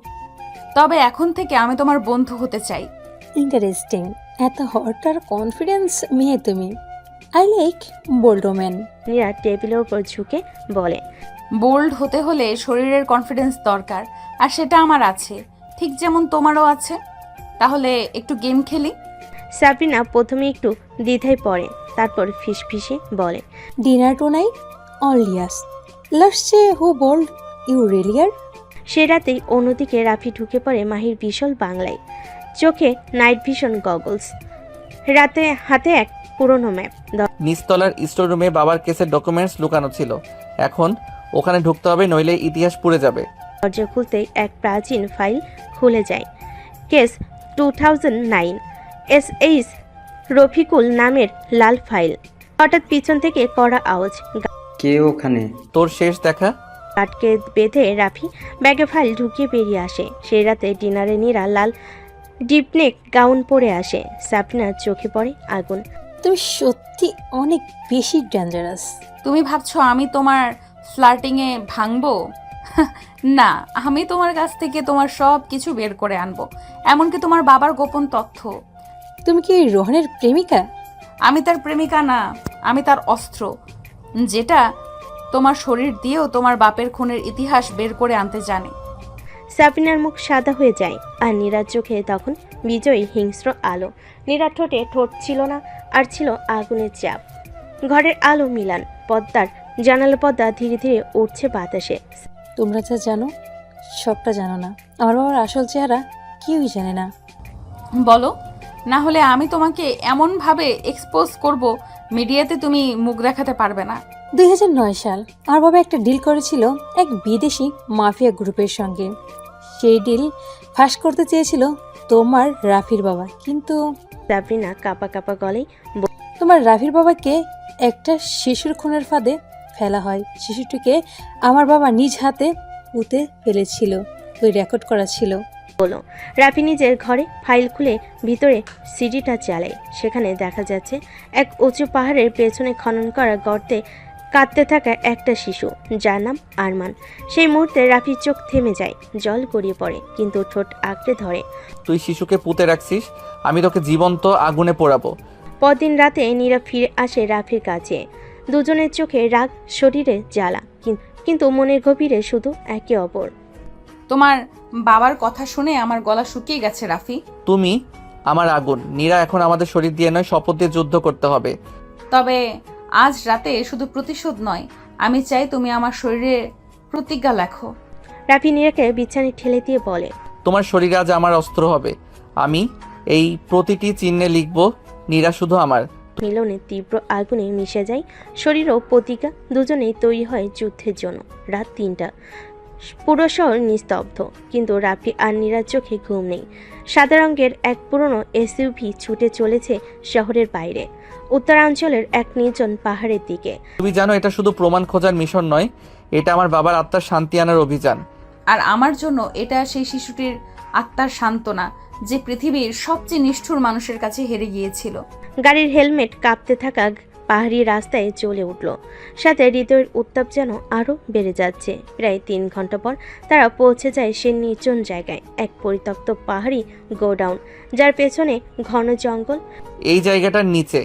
তবে এখন থেকে আমি তোমার বন্ধু হতে চাই। ইন্টারেস্টিং, এত হট আর কনফিডেন্স মেয়ে তুমি। I like bold woman. Neera টেবিলের উপর ঝুঁকে বলে, বোল্ড হতে হলে শরীরের কনফিডেন্স দরকার, আর সেটা আমার আছে, ঠিক যেমন তোমারও আছে। তাহলে একটু গেম খেলি। সাবিনা প্রথমে একটু দ্বিধায় পড়ে, তারপর ফিসফিসে বলে, ডিনার টু নাইট অল ইয়াস, লাস্ট সে হু বোল্ড ইউ রিয়েলিয়ার। সে রাতেই অন্যদিকে রাফি ঢুকে পড়ে মাহির বিশাল বাংলায়, চোখে নাইট ভিশন গগলস, রাতে হাতে এক পুরনো ম্যাপ। নিচতলার স্টোর রুমে বাবার কেসের ডকুমেন্টস লুকানো ছিল। এখন ওখানে ঢুকতে হবে, নইলে ইতিহাস পুড়ে যাবে। দরজা খুলতেই এক প্রাচীন ফাইল খুলে যায়। কেস 2009, SH রফিকুল নামের লাল ফাইল। হঠাৎ পিছন থেকে কড়া আওয়াজ। কে ওখানে? তোর শেষ দেখা। কাটকে বেঁধে রাফি ব্যাগে ফাইল ঢুকিয়ে বেরিয়ে আসে। সেই রাতে ডিনারে নীরা লাল ডিপনেক গাউন পরে আসে। সাবিনার চোখে পড়ে আগুন। তুমি সত্যি অনেক বেশি ডেঞ্জারাস। তুমি ভাবছো আমি তোমার ফ্লার্টিংয়ে ভাঙবো? না, আমি তোমার কাছ থেকে তোমার সব কিছু বের করে আনবো, এমনকি তোমার বাবার গোপন তথ্য। তুমি কি রোহনের প্রেমিকা? আমি তার প্রেমিকা না, আমি তার অস্ত্র, যেটা তোমার শরীর দিয়েও তোমার বাপের খুনের ইতিহাস বের করে আনতে জানে। সাবিনার মুখ সাদা হয়ে যায়, আর নীরার চোখে তখন বিজয়ী হিংস্র আলো। নীরার ঠোঁটে ঠোঁট ছিল না, আর ছিল আগুনের চাপ। ঘরের আলো মিলান, পর্দার জানালা পর্দা ধীরে ধীরে উঠছে বাতাসে। তোমরা যা জানো সবটা জানো না। আমার বাবার আসল চেহারা কেউই জানে না। বলো, না হলে আমি তোমাকে এমনভাবে এক্সপোজ করব, মিডিয়াতে তুমি মুখ দেখাতে পারবে না। 2009 সাল আমার বাবা একটা ডিল করেছিল এক বিদেশি মাফিয়া গ্রুপের সঙ্গে। সেই ডিল ফাঁস করতে চেয়েছিল তোমার রাফির বাবা, কিন্তু সাবিনা কাপা কাপা গলেই তোমার রাফির বাবাকে একটা শিশুর খুনের ফাঁদে ফেলা হয়। শিশুটিকে আমার বাবা নিজ হাতে পুঁতে ফেলেছিল, ওই রেকর্ড করা ছিল। বলো। রাফি নিজের ঘরে ফাইল খুলে ভিতরে সিডিটা চালায়। সেখানে দেখা যাচ্ছে এক উঁচু পাহাড়ের পেছনে খনন করা গর্তে কাঁদতে থাকা একটা শিশু, যার নাম আরমান। সেই মুহূর্তে রাফির চোখ থেমে যায়, জল গড়িয়ে পড়ে, কিন্তু ঠোঁট আঁকড়ে ধরে। তুই শিশুকে পুঁতে রাখছিস, আমি তোকে জীবন্ত আগুনে পোড়াবো। পরদিন রাতে নীরা ফিরে আসে রাফির কাছে। দুজনের চোখে রাগ, শরীরে জ্বালা, কিন্তু মনের গভীরে শুধু একে অপর। তোমার বাবার কথা শুনে আমার গলা শুকিয়ে গেছে রাফি। তুমি আমার আগুন। নীরা, এখন আমাদের শরীর দিয়ে নয়, শপথ দিয়ে যুদ্ধ করতে হবে। তবে আজ রাতে শুধু প্রতিশোধ নয়, আমি চাই তুমি আমার শরীরে প্রতিজ্ঞা লেখো। রাফি নীরাকে বিছানায় ঠেলে দিয়ে বলে, তোমার শরীর আজ আমার অস্ত্র হবে। আমি এই প্রতিটি চিহ্নে লিখব, নীরা শুধু আমার। মিলনে তীব্র আগুনে মিশে যায় শরীর ও প্রতিজ্ঞা। দুজনেই তৈরি হয় যুদ্ধের জন্য। রাত 3টা, পুরো শহর নিস্তব্ধ, কিন্তু রাফি আর নীরার চোখে ঘুম নেই। সাদা রঙের এক পুরনো SUV ছুটে চলেছে শহরের বাইরে, উত্তরাঞ্চলের এক নির্জন পাহাড়ের দিকে। তুমি জানো, এটা শুধু প্রমাণ খোঁজার মিশন নয়, এটা আমার বাবার আত্মার শান্তি আনার অভিযান। আর আমার জন্য এটা সেই শিশুটির আত্মার সান্ত্বনা, যে পৃথিবীর সবচেয়ে নিষ্ঠুর মানুষের কাছে হেরে গিয়েছিল। গাড়ির হেলমেট কাঁপতে থাকা পাহাড়ি রাস্তায় চলে উঠল, সাথে হৃদয়ের উত্তাপ যেন আরও বেড়ে যাচ্ছে। প্রায় 3 ঘন্টা পর তারা পৌঁছে যায় সে নির্জন জায়গায়, এক পরিত্যক্ত পাহাড়ি গোডাউন, যার পেছনে ঘন জঙ্গল। এই জায়গাটার নিচে,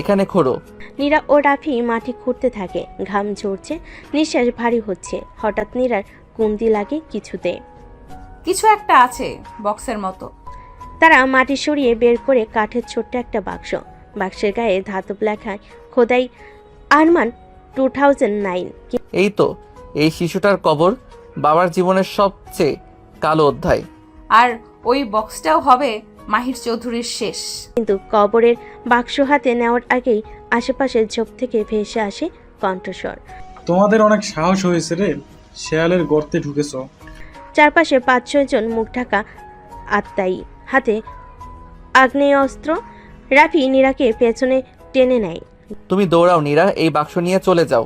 এখানে খোঁড়ো। নীরা ও রাফি মাটি খুঁড়তে থাকে, ঘাম ঝরছে, নিঃশ্বাস ভারী হচ্ছে। হঠাৎ নীরার কুন্দি লাগে কিছুতে। কিছু একটা আছে বক্সের মতো। তারা মাটি সরিয়ে বের করে কাঠের ছোট্ট একটা বাক্স। বাক্সের গায়ে ধাতব লেখায় খোদাই আরমান 2009। এই তো, এই শিশুটার কবর, বাবার জীবনের সবচেয়ে কালো অধ্যায়। আর ওই বক্সটাও হবে মাহির চৌধুরীর শেষ। কিন্তু কবরের বাক্স হাতে নেওয়ার আগেই আশেপাশের ঝোপ থেকে ভেসে আসে কণ্ঠস্বর। তোমাদের অনেক সাহস হয়েছে রে, শেয়ালের গর্তে ঢুকেছ। চারপাশে 5-6 জন মুখ ঢাকা আত্মায়ী, হাতে আগ্নেয়াস্ত্র। রাফি নীরাকে পেছনে টেনে নেয়। তুমি দৌড়াও নীরা, এই বাক্স নিয়ে চলে যাও।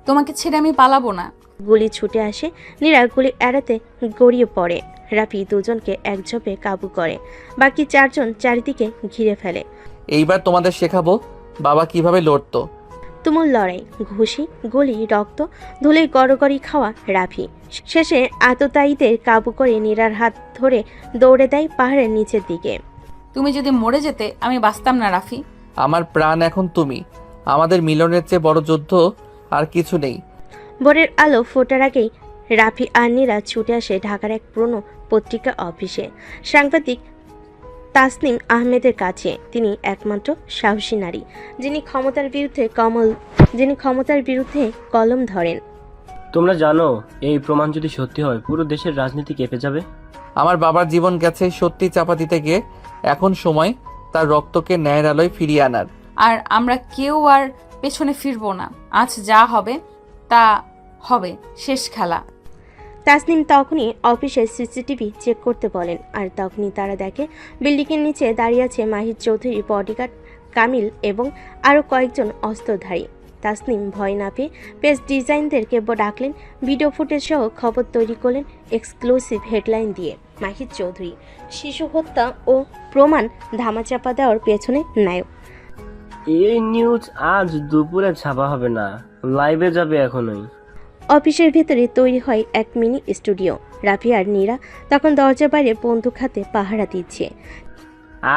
তোমাকে ছেড়ে আমি পালাবো না। গুলি ছুটে আসে, নীরা গুলি এড়াতে গড়িয়ে পড়ে। রাফি দুজনকে একঝোপে কাবু করে, বাকি চারজন চারিদিকে ঘিরে ফেলে। এইবার তোমাদের শেখাবো বাবা কিভাবে লড়তো। তুমুল লড়াই, ঘুষি, গুলি, রক্ত, ধুলে গড়গড়ি খাওয়া রাফি শেষে আততায়ীদের কাবু করে নীরার হাত ধরে দৌড়ে দেয় পাহাড়ের নিচের দিকে। তুমি যদি মরে যেতে আমি বাঁচতাম না রাফি। আমার প্রাণ এখন তুমি। আমাদের মিলনের চেয়ে বড় যুদ্ধ আর কিছু নেই। ভোরের আলো ফোটার আগেই রাফি আর নীরা ছুটে আসে ঢাকার এক পুরনো পত্রিকা অফিসে সাংবাদিক তাসনিম আহমেদের কাছে। তিনি একমাত্র সাহসী নারী যিনি ক্ষমতার বিরুদ্ধে কলম ধরেন। তোমরা জানো এই প্রমাণ যদি সত্যি হয় পুরো দেশের রাজনীতি কেঁপে যাবে। আমার বাবার জীবন গেছে সত্যি চাপা দিতে গিয়ে, এখন সময় তার রক্তকে ন্যায়ের আলোয় ফিরিয়ে আনার। আর আমরা কেউ আর পেছনে ফিরবো না। আজ যা হবে তা হবে, শেষ খেলা। তাসনিম তখনই অফিসের সিসিটিভি চেক করতে বলেন, আর তখনই তারা দেখে বিল্ডিংয়ের নিচে দাঁড়িয়ে আছে মাহির চৌধুরী, বডিগার্ড কামিল এবং আরও কয়েকজন অস্ত্রধারী। তাসনিম ভয় না পেয়ে পেজ ডিজাইনদেরকে ডাকলেন, ভিডিও ফুটেজ সহ খবর তৈরি করলেন এক্সক্লুসিভ হেডলাইন দিয়ে। মাহির চৌধুরী শিশু হত্যা ও প্রমাণ ধামাচাপা দেওয়ার পেছনে নায়ক। এই নিউজ আজ দুপুরে ছাপা হবে না, লাইভে যাবে এখনই। অফিসের ভেতরে তৈরি হয় এক মিনি স্টুডিও। রাফি আর নীরা তখন দরজার বাইরে বন্দুক হাতে পাহারা দিচ্ছে।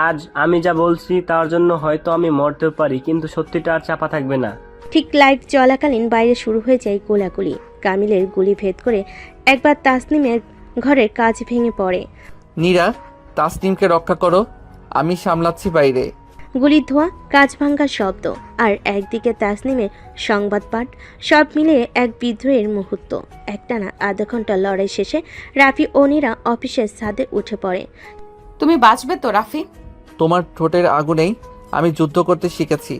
আজ আমি যা বলছি তার জন্য হয়তো আমি মরতেও পারি, কিন্তু সত্যিটা আর চাপা থাকবে না। ঠিক লাইভ চলাকালীন বাইরে শুরু হয়ে যায় গোলাগুলি। কামিলের গুলি ভেদ করে একবার তাসনিমের ঘরের কাজ ভেঙে পড়ে। নীরা, তাসনিমকে রক্ষা করো, আমি সামলাচ্ছি বাইরে। গুলির ধোঁয়া, কাজ ভাঙ্গার শব্দ, আর একদিকে তাসনিমের সংবাদ পাঠ, সব মিলিয়ে এক বিদ্রোহের মুহূর্ত। একটানা আধা ঘন্টা লড়াই শেষে রাফি ও নীরা অফিসের ছাদে উঠে পড়ে। তুমি বাঁচবে তো রাফি? তোমার ঠোঁটের আগুনেই আমি যুদ্ধ করতে শিখেছি।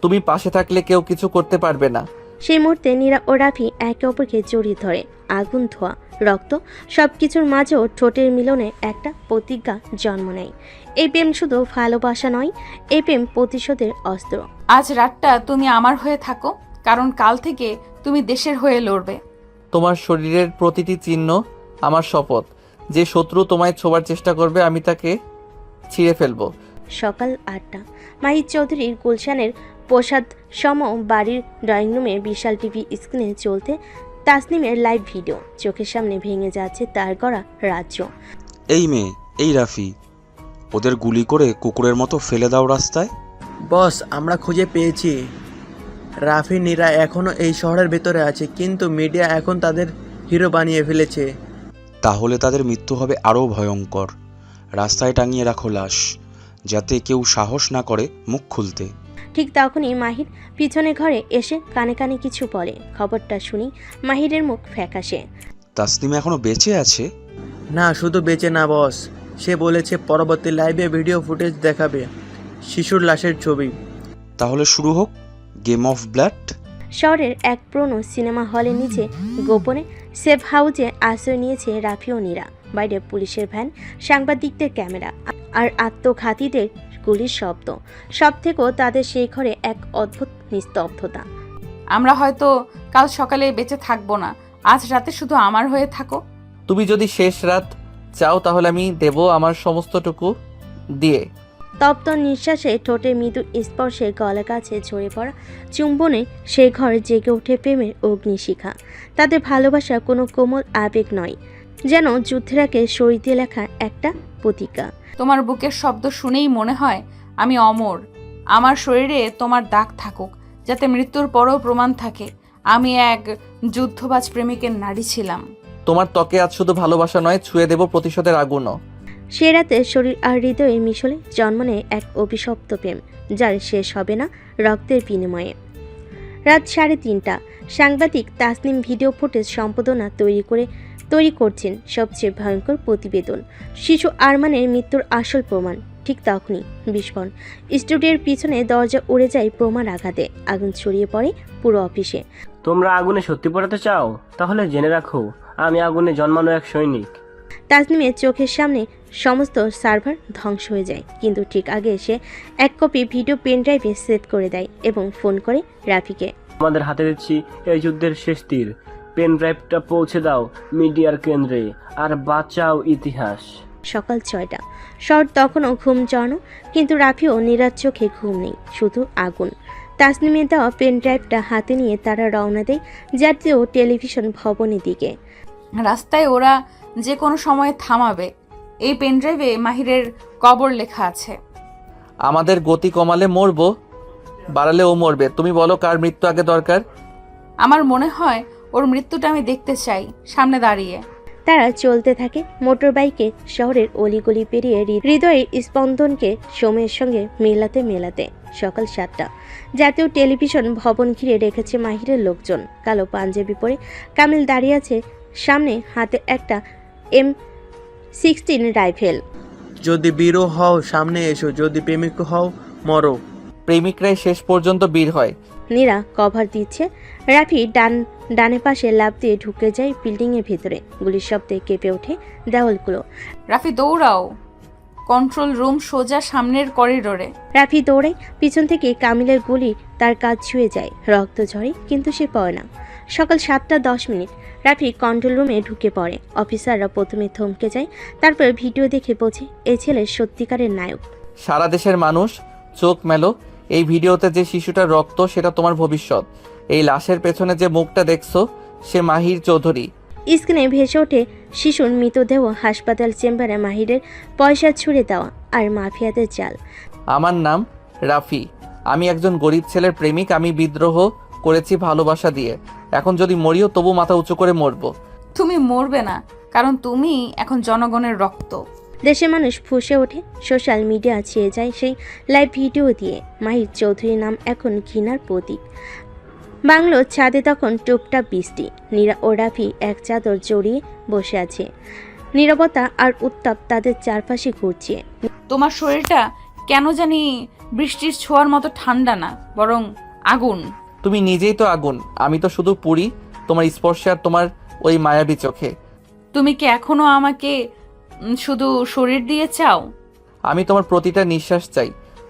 তুমি পাশে থাকলে কেউ কিছু করতে পারবে না। সেই মুহূর্তে নীরা ও রাফি একে অপরকে জড়িয়ে ধরে। আগুন, ধোঁয়া, রক্ত সবকিছুর মাঝেও ঠোঁটের মিলনে একটা প্রতিজ্ঞা জন্ম নেয়। এই প্রেম শুধু ভালোবাসা নয়, এই প্রেম প্রতিশোধের অস্ত্র। আজ রাতটা তুমি আমার হয়ে থাকো, কারণ কাল থেকে তুমি দেশের হয়ে লড়বে। তোমার শরীরের প্রতিটি চিহ্ন আমার শপথ। যে শত্রু তোমায় ছোঁয়ার চেষ্টা করবে আমি তাকে ছিঁড়ে ফেলবো। সকাল 8টা। মাহির চৌধুরীর গুলশানের প্রসাদ সম বাড়ির ড্রয়িং রুমে বিশাল টিভি স্ক্রিনে চলতে তাসনিমের লাইভ ভিডিও। চোখের সামনে ভেঙে যাচ্ছে তার গড়া রাজ্য। এই মেয়ে, এই রাফি, ওদের গুলি করে কুকুরের মতো ফেলে দাও রাস্তায়। বস, আমরা খুঁজে পেয়েছি। রাফি নীরা এখনও এই শহরের ভেতরে আছে, কিন্তু মিডিয়া এখন তাদের হিরো বানিয়ে ফেলেছে। তাহলে তাদের মৃত্যু হবে আরও ভয়ঙ্কর। রাস্তায় টাঙিয়ে রাখো লাশ, যাতে কেউ সাহস না করে মুখ খুলতে। ঠিক তখনই মাহির পিছনে ঘরে এসে কানে কানে কিছু বলে। খবরটা শুনি মাহিরের মুখ ফ্যাকাশে। তাসনিম এখনো বেঁচে আছে? না, শুধু বেঁচে না বস, সে বলেছে পরবর্তী লাইভে ভিডিও ফুটেজ দেখাবে, শিশুর লাশের ছবি। তাহলে শুরু হোক গেম অফ ব্লাড। শহরের এক পুরনো সিনেমা হলের নিচে গোপনে সেফ হাউসে আশ্রয় নিয়েছে রাফি ও নীরা। বাইরে পুলিশের ভ্যান, সাংবাদিকদের ক্যামেরা আর আত্মঘাতীদের গুলির শব্দ। সব থেকেও তাদের সেই ঘরে এক অদ্ভুত নিস্তব্ধতা। আমরা হয়তো কাল সকালে বেঁচে থাকবো না, আজ রাতে শুধু আমার হয়ে থাকো। তুমি যদি শেষ রাত চাও তাহলে আমি দেব আমার সমস্তটুকু দিয়ে। তপ্ত নিঃশ্বাসে, ঠোঁটে মৃদু স্পর্শে, গলা কাছে ঝরে পড়া চুম্বনে সেই ঘর জেগে ওঠে প্রেমের অগ্নিশিখা। তাদের ভালোবাসা কোনো কোমল আবেগ নয়, যেন যুদ্ধের আগে শরীর দিয়ে লেখা একটা প্রতিজ্ঞা। তোমার বুকের শব্দ শুনেই মনে হয় আমি অমর। আমার শরীরে তোমার দাগ থাকুক, যাতে মৃত্যুর পরও প্রমাণ থাকে আমি এক যুদ্ধবাজ প্রেমিকের নারী ছিলাম। তোমার ত্বকে আজ শুধু ভালোবাসা নয়, ছুঁয়ে দেব প্রতিশোধের আগুনও। সে রাতে শরীর আর হৃদয়ের মিশলে জন্ম নেয় এক অভিশপ্ত প্রেম, যার শেষ হবে না রক্তের বিনিময়ে। রাত 3:30। সাংবাদিক তাসনিম ভিডিও ফুটেজ সম্পাদনা তৈরি করছেন সবচেয়ে ভয়ঙ্কর প্রতিবেদন, শিশু আরমানের মৃত্যুর আসল প্রমাণ। ঠিক তখনই বিস্ফোরণ। স্টুডিওর পিছনে দরজা উড়ে যায় বোমার আঘাতে। আগুন ছড়িয়ে পড়ে পুরো অফিসে। তোমরা আগুনে সত্যি পড়াতে চাও? তাহলে জেনে রাখো, আমি আগুনে জন্মানো এক সৈনিক। তাসনিমের চোখের সামনে সমস্ত সার্ভার ধ্বংস হয়ে যায়, কিন্তু ঠিক আগে সে এক কপি ভিডিও পেন ড্রাইভে সেভ করে দেয় এবং ফোন করে রাফিকে। আমাদের হাতে দিচ্ছি এই যুদ্ধের শেষ তীর। পেন ড্রাইভটা পৌঁছে দাও মিডিয়ার কেন্দ্রে আর বাঁচাও ইতিহাস। সকাল 6টা। শহর তখনও ঘুম জড়ানো, কিন্তু রাফি ও নীরার চোখে ঘুম নেই, শুধু আগুন। তাসনিমের দেওয়া পেন ড্রাইভটা হাতে নিয়ে তারা রওনা দেয় জাতীয় টেলিভিশন ভবনের দিকে। রাস্তায় ওরা যে কোনো সময় থামাবে। এই পেনড্রাইভে মাহিরের কবর লেখা আছে। আমাদের গতি কমালে মরবো, বাড়ালে ও মরবে। তুমি বলো কার মৃত্যু আগে দরকার? আমার মনে হয় ওর মৃত্যুটা আমি দেখতে চাই, সামনে দাঁড়িয়ে। তারা চলতে থাকে মোটর বাইকে শহরের অলিগলি পেরিয়ে হৃদয়ের স্পন্দনকে সময়ের সঙ্গে মেলাতে মেলাতে। সকাল 7টা। জাতীয় টেলিভিশন ভবন ঘিরে রেখেছে মাহিরের লোকজন। কালো পাঞ্জাবি পরে কামিল দাঁড়িয়ে আছে সামনে, হাতে একটা M16 রাইফেল। যদি বীরও হও সামনে এসো, যদি প্রেমিক হও মরো। প্রেমিকরাই শেষ পর্যন্ত বীর হয়। নীরা কভার দিচ্ছে। রাফি ডানে পাশে লাফ দিয়ে ঢুকে যায় বিল্ডিংয়ের ভিতরে। গুলির শব্দে কেঁপে ওঠে দেওয়ালগুলো। রাফি দৌড়াও, কন্ট্রোল রুম সোজা সামনের করিডোরে। রাফি দৌড়ে, পিছন থেকে কামিলের গুলি তার কাজ ছুঁয়ে যায়, রক্ত ঝরে, কিন্তু সে পড়ে না। সকাল 7:10। রাফি কন্ট্রোল রুমে ঢুকে পড়ে। অফিসাররা প্রথমে থমকে যায়, তারপর ভিডিও দেখে বোঝে এই ছেলে সত্যিকারের নায়ক। সারা দেশের মানুষ চোখ মেলো, এই ভিডিওতে যে শিশুটার রক্ত সেটা তোমার ভবিষ্যৎ। এই লাশের পেছনে যে মুখটা দেখছো সে মাহির চৌধুরী। স্ক্রিনে ভেসে ওঠে শিশুর মৃতদেহ, হাসপাতাল চেম্বারে মাহিরের পয়সা ছুঁড়ে দেওয়া আর মাফিয়াদের জাল। আমার নাম রাফি, আমি একজন গরিব ছেলের প্রেমিক। আমি বিদ্রোহ করেছি ভালোবাসা দিয়ে। এখন যদি মরিও তবু মাথা উঁচু করে মরবো। তুমি মরবে না, কারণ তুমি এখন জনগণের রক্ত। দেশের মানুষ ফুঁসে ওঠে। সোশ্যাল মিডিয়া ছেয়ে যায় সেই লাইভ ভিডিও দিয়ে। মাহির চৌধুরীর নাম এখন ঘৃণার প্রতীক। বাংলোর ছাদে তখন টুপটাপ বৃষ্টি। নীরা ও রাফি এক চাদর জড়িয়ে বসে আছে। নীরবতা আর উত্তাপ তাদের চারপাশে ঘুরছে। তোমার শরীরটা কেন জানি বৃষ্টির ছোঁয়ার মতো ঠান্ডা না, বরং আগুন। তুমি নিজেই তো আগুন, আমি তো শুধু পুরি তোমার স্পর্শে আর তোমার ওই মায়াবী চোখে। তুমি কি এখনো আমাকে শুধু শরীর দিয়ে চাও? আমি তোমার প্রতিটা নিঃশ্বাস চাই,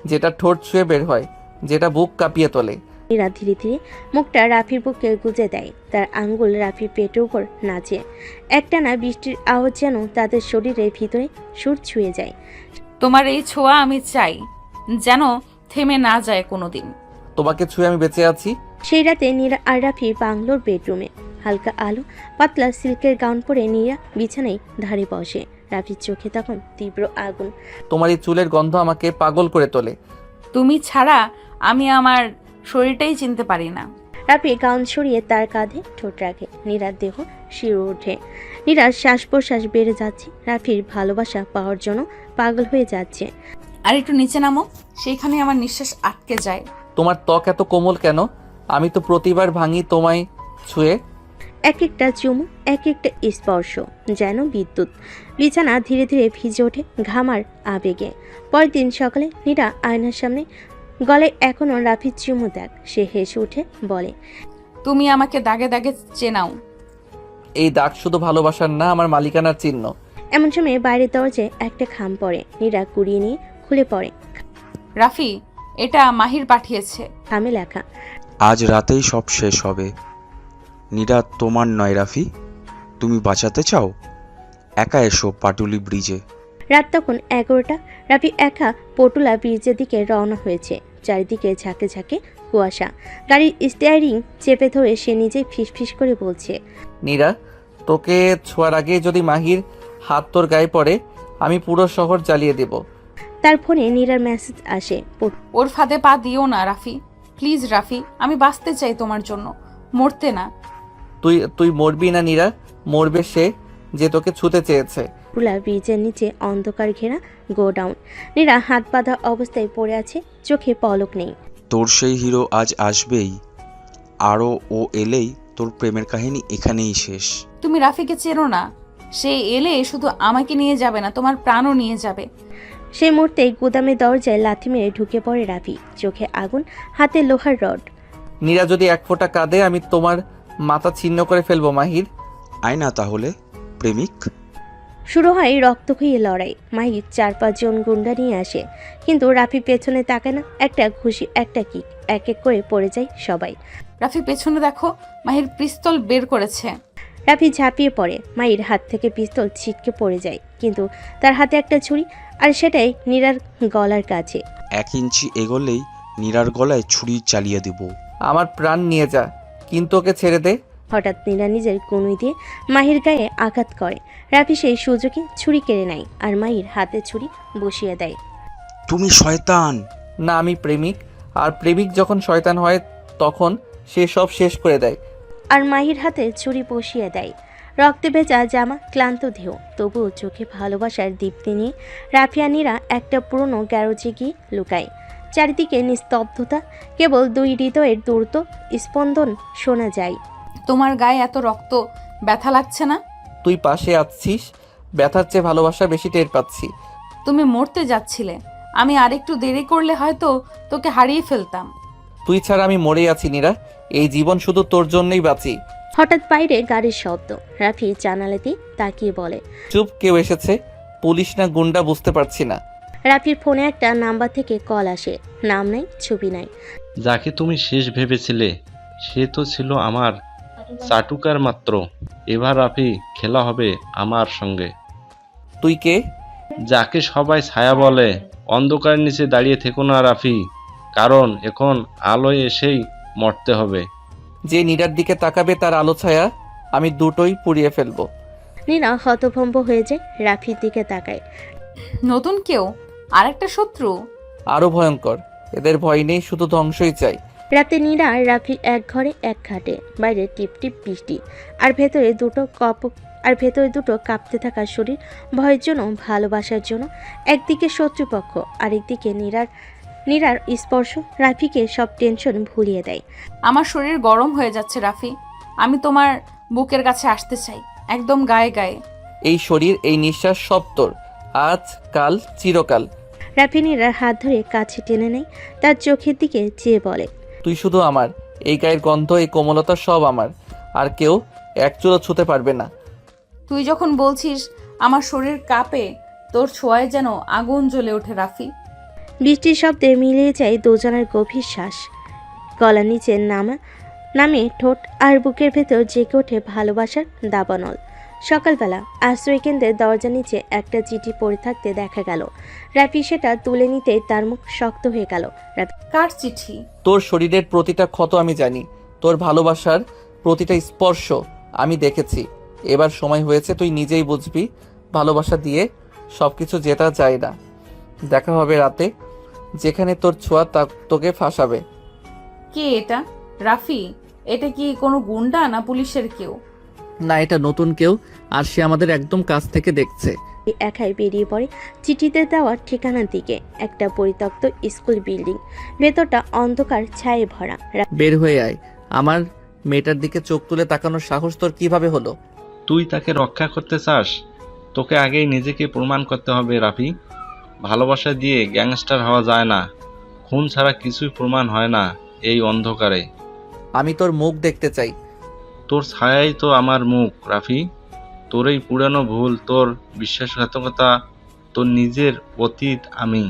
যেটা ঠোঁট ছুঁয়ে বের হয়, যেটা বুক কাঁপিয়ে তোলে। নীরা ধীরে ধীরে মুখটা রাফির বুকে গুজে দেয়। তার আঙ্গুল রাফির পেটের উপর নাচে। একটানা বৃষ্টির আওয়াজ যেন তাদের শরীরের ভিতরে সুর ছুঁয়ে যায়। তোমার এই ছোঁয়া আমি চাই, যেন থেমে না যায় কোনোদিন। তোমাকে ছুঁয়ে আমি বেঁচে আছি। সেই রাতে নীরা আর রাফি বাংলোর বেডরুমে। হালকা আলো, পাতলা সিল্কের গাউন পরে নীরা বিছানায় ধারে বসে। রাফির চোখে তখন তীব্র আগুন। তোমার এই চুলের গন্ধ আমাকে পাগল করে তোলে। তুমি ছাড়া আমি আমার শরীরটাই চিনতে পারি না। রাফি গাউন সরিয়ে তার কাঁধে ঠোঁট রাখে। নীরার দেহ শিউরে ওঠে। নীরার শ্বাস প্রশ্বাস বেড়ে যাচ্ছে। রাফির ভালোবাসা পাওয়ার জন্য পাগল হয়ে যাচ্ছে। আর একটু নিচে নামো, সেইখানে আমার নিঃশ্বাস আটকে যায়। তোমার ত্বক এত কোমল কেন? আমি তো প্রতিবার ভাঙি তোমায় ছুঁয়ে। এক একটা চুমু, এক একটা স্পর্শ যেন বিদ্যুৎ। বিছানা ধীরে ধীরে ভিজে ওঠে ঘামার আবেগে। পরের দিন সকালে নীরা আয়নার সামনে, গলায় এখনো রাফির চুমু দেখ। সে হেসে উঠে বলে, তুমি আমাকে দাগে দাগে চেনাও। এই দাগ শুধু ভালোবাসার না, আমার মালিকানার চিহ্ন। এমন সময় বাইরের দরজায় একটা খাম পড়ে। নীরা কুড়িয়ে নিয়ে খুলে পড়ে। রাফি, এটা মাহির পাঠিয়েছে। খামে লেখা, আজ রাতেই সব শেষ হবে। নীরা তোমার নয় রাফি, তুমি বাঁচাতে চাও? একা এসো পাটুলি ব্রিজে। রাত তখন 11টা। রাফি একা পটুলা ব্রিজের দিকে রওনা হয়েছে। চারিদিকে ঝাঁকে ঝাঁকে কুয়াশা। গাড়ির স্টিয়ারিং চেপে ধরে সে নিজে ফিসফিস করে বলছে, নীরা, তোকে ছোঁয়ার আগে যদি মাহির হাত তোর গায়ে পড়ে, আমি পুরো শহর জ্বালিয়ে দেব। তার ফোনে নীরার মেসেজ আসে, ওর ফাঁদে পা দিও না রাফি, প্লিজ রাফি, আমি বাঁচতে চাই তোমার জন্য, মরতে না। তুই মরবি না নীরা, মরবে সে যে তোকে ছুঁতে চেয়েছে। পুলা ব্রিজের নিচে অন্ধকার ঘেরা গোডাউন। নীরা হাত বাঁধা অবস্থায় পড়ে আছে, চোখে পলক নেই। তোর সেই হিরো আজ আসবেই, আরও ও এলেই তোর প্রেমের কাহিনী এখানেই শেষ। তুমি রাফিকে চেনো না, সে এলে শুধু আমাকে নিয়ে যাবে না, তোমার প্রাণও নিয়ে যাবে। সেই মুহূর্তে গুদামের দরজায় লাথি মেরে ঢুকে পড়ে রাফি। চোখে আগুন, হাতে লোহার রড। নীরা যদি এক ফোঁটা কাঁদে, আমি তোমার মাথা ছিন্ন করে ফেলবো মাহির। আয় না তাহলে প্রেমিক। শুরু হয় রক্তক্ষয়ী লড়াই। মাহির 4-5 জন গুন্ডা নিয়ে আসে, কিন্তু রাফি পেছনে তাকায় না। একটা ঘুষি, একটা কিক, এক এক করে পড়ে যায় সবাই। রাফি পেছনে দেখো, মাহির পিস্তল বের করেছে। রাফি ঝাঁপিয়ে পড়ে, মাহির হাত থেকে পিস্তল ছিটকে পড়ে যায়, কিন্তু তার হাতে একটা ছুরি, আর সেটাই নীরার গলার কাছে। 1 ইঞ্চি এগোলেই নীরার গলায় ছুরি চালিয়ে দেব। আমার প্রাণ নিয়ে যা, কিন্তু ওকে ছেড়ে দে। হঠাৎ নীরা নিজের কনুই দিয়ে মাহির গায়ে আঘাত করে। রাফি সেই সুযোগে ছুরি কেড়ে নেয় আর মাহির হাতে ছুরি বসিয়ে দেয়। তুমি শয়তান। না, আমি প্রেমিক, আর প্রেমিক যখন শয়তান হয় তখন সে সব শেষ করে দেয়। আর মাহির হাতে ছুরি বসিয়ে দেয়। রক্তে ভেজা জামা, ক্লান্ত দেহ, তবুও চোখে ভালোবাসার দীপ্তি নিয়ে রাফি আর নীরা একটা পুরনো গ্যারেজে গিয়ে লুকায়। চারিদিকে নিস্তব্ধতা, কেবল 2 হৃদয়ের দ্রুত স্পন্দন শোনা যায়। তোমার গায়ে এত রক্ত, ব্যথা লাগছে না? তুই পাশে আছিস, ব্যথার চেয়ে ভালোবাসা বেশি টের পাচ্ছি। তুমি মরতে যাচ্ছিলে, আমি আরেকটু দেরি করলে হয়তো তোকে হারিয়ে ফেলতাম। তুই ছাড়া আমি মরেই আছি নীরা, এই জীবন শুধু তোর জন্যই বাঁচি। হঠাৎ বাইরে গাড়ির শব্দ। রাফি জানালাতে তাকিয়ে বলে, চুপ, কেউ এসেছে, পুলিশ না গুন্ডা বুঝতে পারছি না। রাফির ফোনে একটা নাম্বার থেকে কল আসে, নাম নাই, ছবি নাই। যাকে তুমি শেষ ভেবেছিলে সে তো ছিল আমার চাটুকার মাত্র। এবার রাফি, খেলা হবে আমার সঙ্গে। তুই কে? যাকে সবাই ছায়া বলে। অন্ধকারের নিচে দাঁড়িয়ে থেকো না রাফি, কারণ এখন আলোয় এসেই মরতে হবে। যে নীরার দিকে তাকাবে তার আলো ছায়া আমি দুটোই পুড়িয়ে ফেলবো। নীরা হতভম্ব হয়ে যায়, রাফির দিকে তাকায়। নতুন কেউ, আরেকটা শত্রু? আরো ভয়ঙ্কর, এদের ভয় নেই, শুধু ধ্বংসই চাই। রাতে নীরা আর রাফি এক ঘরে এক খাটে, বাইরে টিপ টিপ বৃষ্টি, আর ভেতরে দুটো কাঁপতে থাকা শরীর, ভয়ের জন্য, ভালোবাসার জন্য। একদিকে শত্রুপক্ষ, আরেকদিকে নীরার স্পর্শ রাফিকে সব টেনশন ভুলিয়ে দেয়। আমার শরীর গরম হয়ে যাচ্ছে রাফি, আমি তোমার বুকের কাছে আসতে চাই, একদম গায়ে গায়ে। এই শরীর, এই নিঃশ্বাস সব তোর, আজ কাল চিরকাল। রাফি নীরার হাত ধরে কাছে টেনে নেয়, তার চোখের দিকে চেয়ে বলে, তুই শুধু আমার, এই গায়ের গন্ধ, এই কোমলতা সব আমার, আর কেউ এক চুলো ছুতে পারবে না। তুই যখন বলছিস আমার শরীর কাঁপে, তোর ছোঁয়ায় যেন আগুন জ্বলে ওঠে রাফি। বৃষ্টির শব্দে মিলিয়ে যায় দুজনের গভীর শ্বাস। গলার নিচে নামে ঠোঁট, আর বুকের ভেতর জেগে ওঠে ভালোবাসার দাবানল। সকালবেলা আশ্রয় কেন্দ্রের দরজা নিচে একটা চিঠি পড়ে থাকতে দেখা গেল। রাফি সেটা তুলে নিতেই তার মুখ শক্ত হয়ে গেল। কার চিঠি? তোর শরীরের প্রতিটা ক্ষত আমি জানি, তোর ভালোবাসার প্রতিটা স্পর্শ আমি দেখেছি। এবার সময় হয়েছে, তুই নিজেই বুঝবি, ভালোবাসা দিয়ে সবকিছু জেতা যায় না। দেখা হবে রাতে, যেখানে তোর ছোঁয়া তোকে ফাঁসাবে। কে এটা? রাফি, এটা কি কোনো গুন্ডা না পুলিশের কেউ? না, এটা নতুন কেউ, আর সে আমাদের একদম কাছ থেকে দেখছে। একাই বেরিয়ে পড়ে চিঠিতে দেওয়া ঠিকানার দিকে। একটা পরিত্যক্ত স্কুল বিল্ডিং, ভেতরটা অন্ধকার ছায়ে ভরা। বের হয়ে আয়, আমার মেয়েটার দিকে চোখ তুলে তাকানোর সাহস তোর কিভাবে হলো? তুই তাকে রক্ষা করতে চাস? তোকে আগেই নিজেকে প্রমাণ করতে হবে রাফি। ভালোবাসা দিয়ে গ্যাংস্টার হওয়া যায় না, খুন ছাড়া কিছুই প্রমাণ হয় না এই অন্ধকারে। আমি তোর মুখ দেখতে চাই। তোর ছায়াই তো আমার মুখ রাফি। তোর এই পুরানো ভুল, তোর বিশ্বাসঘাতকতা, তোর নিজের অতীত আমি,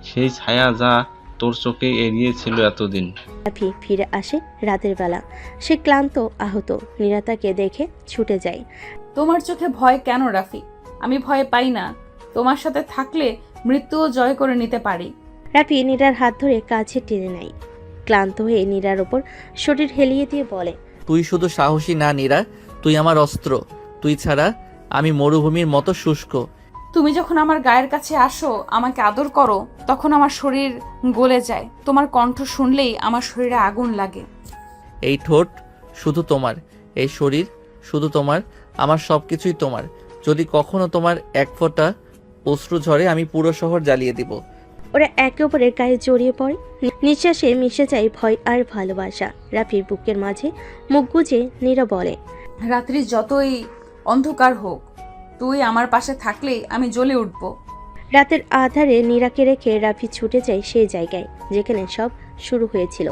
সেই ছায়া যা তোর চোখে এড়িয়েছিল এতদিন। রাফি ফিরে আসে রাতের বেলা। সে ক্লান্ত, আহত। নীরা তাকে দেখে ছুটে যায়। তোমার চোখে ভয় কেন রাফি? আমি ভয় পাই না, তোমার সাথে থাকলে মৃত্যুও জয় করে নিতে পারি। রাফি নীরার হাত ধরে কাছে টেনে নেয়। ক্লান্ত হয়ে নীরার ওপর শরীর হেলিয়ে দিয়ে বলে, তুই শুধু সাহসী না নীরা, তুই আমার অস্ত্র। তুই ছাড়া আমি মরুভূমির মতো শুষ্ক। তুমি যখন আমার গায়ের কাছে আসো, আমাকে আদর করো, তখন আমার শরীর গলে যায়। তোমার কণ্ঠ শুনলেই আমার শরীরে আগুন লাগে। এই ঠোঁট শুধু তোমার, এই শরীর শুধু তোমার, আমার সব কিছুই তোমার। যদি কখনো তোমার এক ফোঁটা অশ্রু ঝরে, আমি পুরো শহর জ্বালিয়ে দিব। ওরা একে অপরের গায়ে জড়িয়ে পড়ে। নিঃশ্বাসে মিশে যায় ভয় আর ভালোবাসা। রাফির বুকের মাঝে মুখ গুজে নীরা বলে, রাত্রি যতই অন্ধকার হোক, তুই আমার পাশে থাকলেই আমি জ্বলে উঠব। রাতের আধারে নীরাকে রেখে রাফি ছুটে যায় সেই জায়গায় যেখানে সব শুরু হয়েছিল।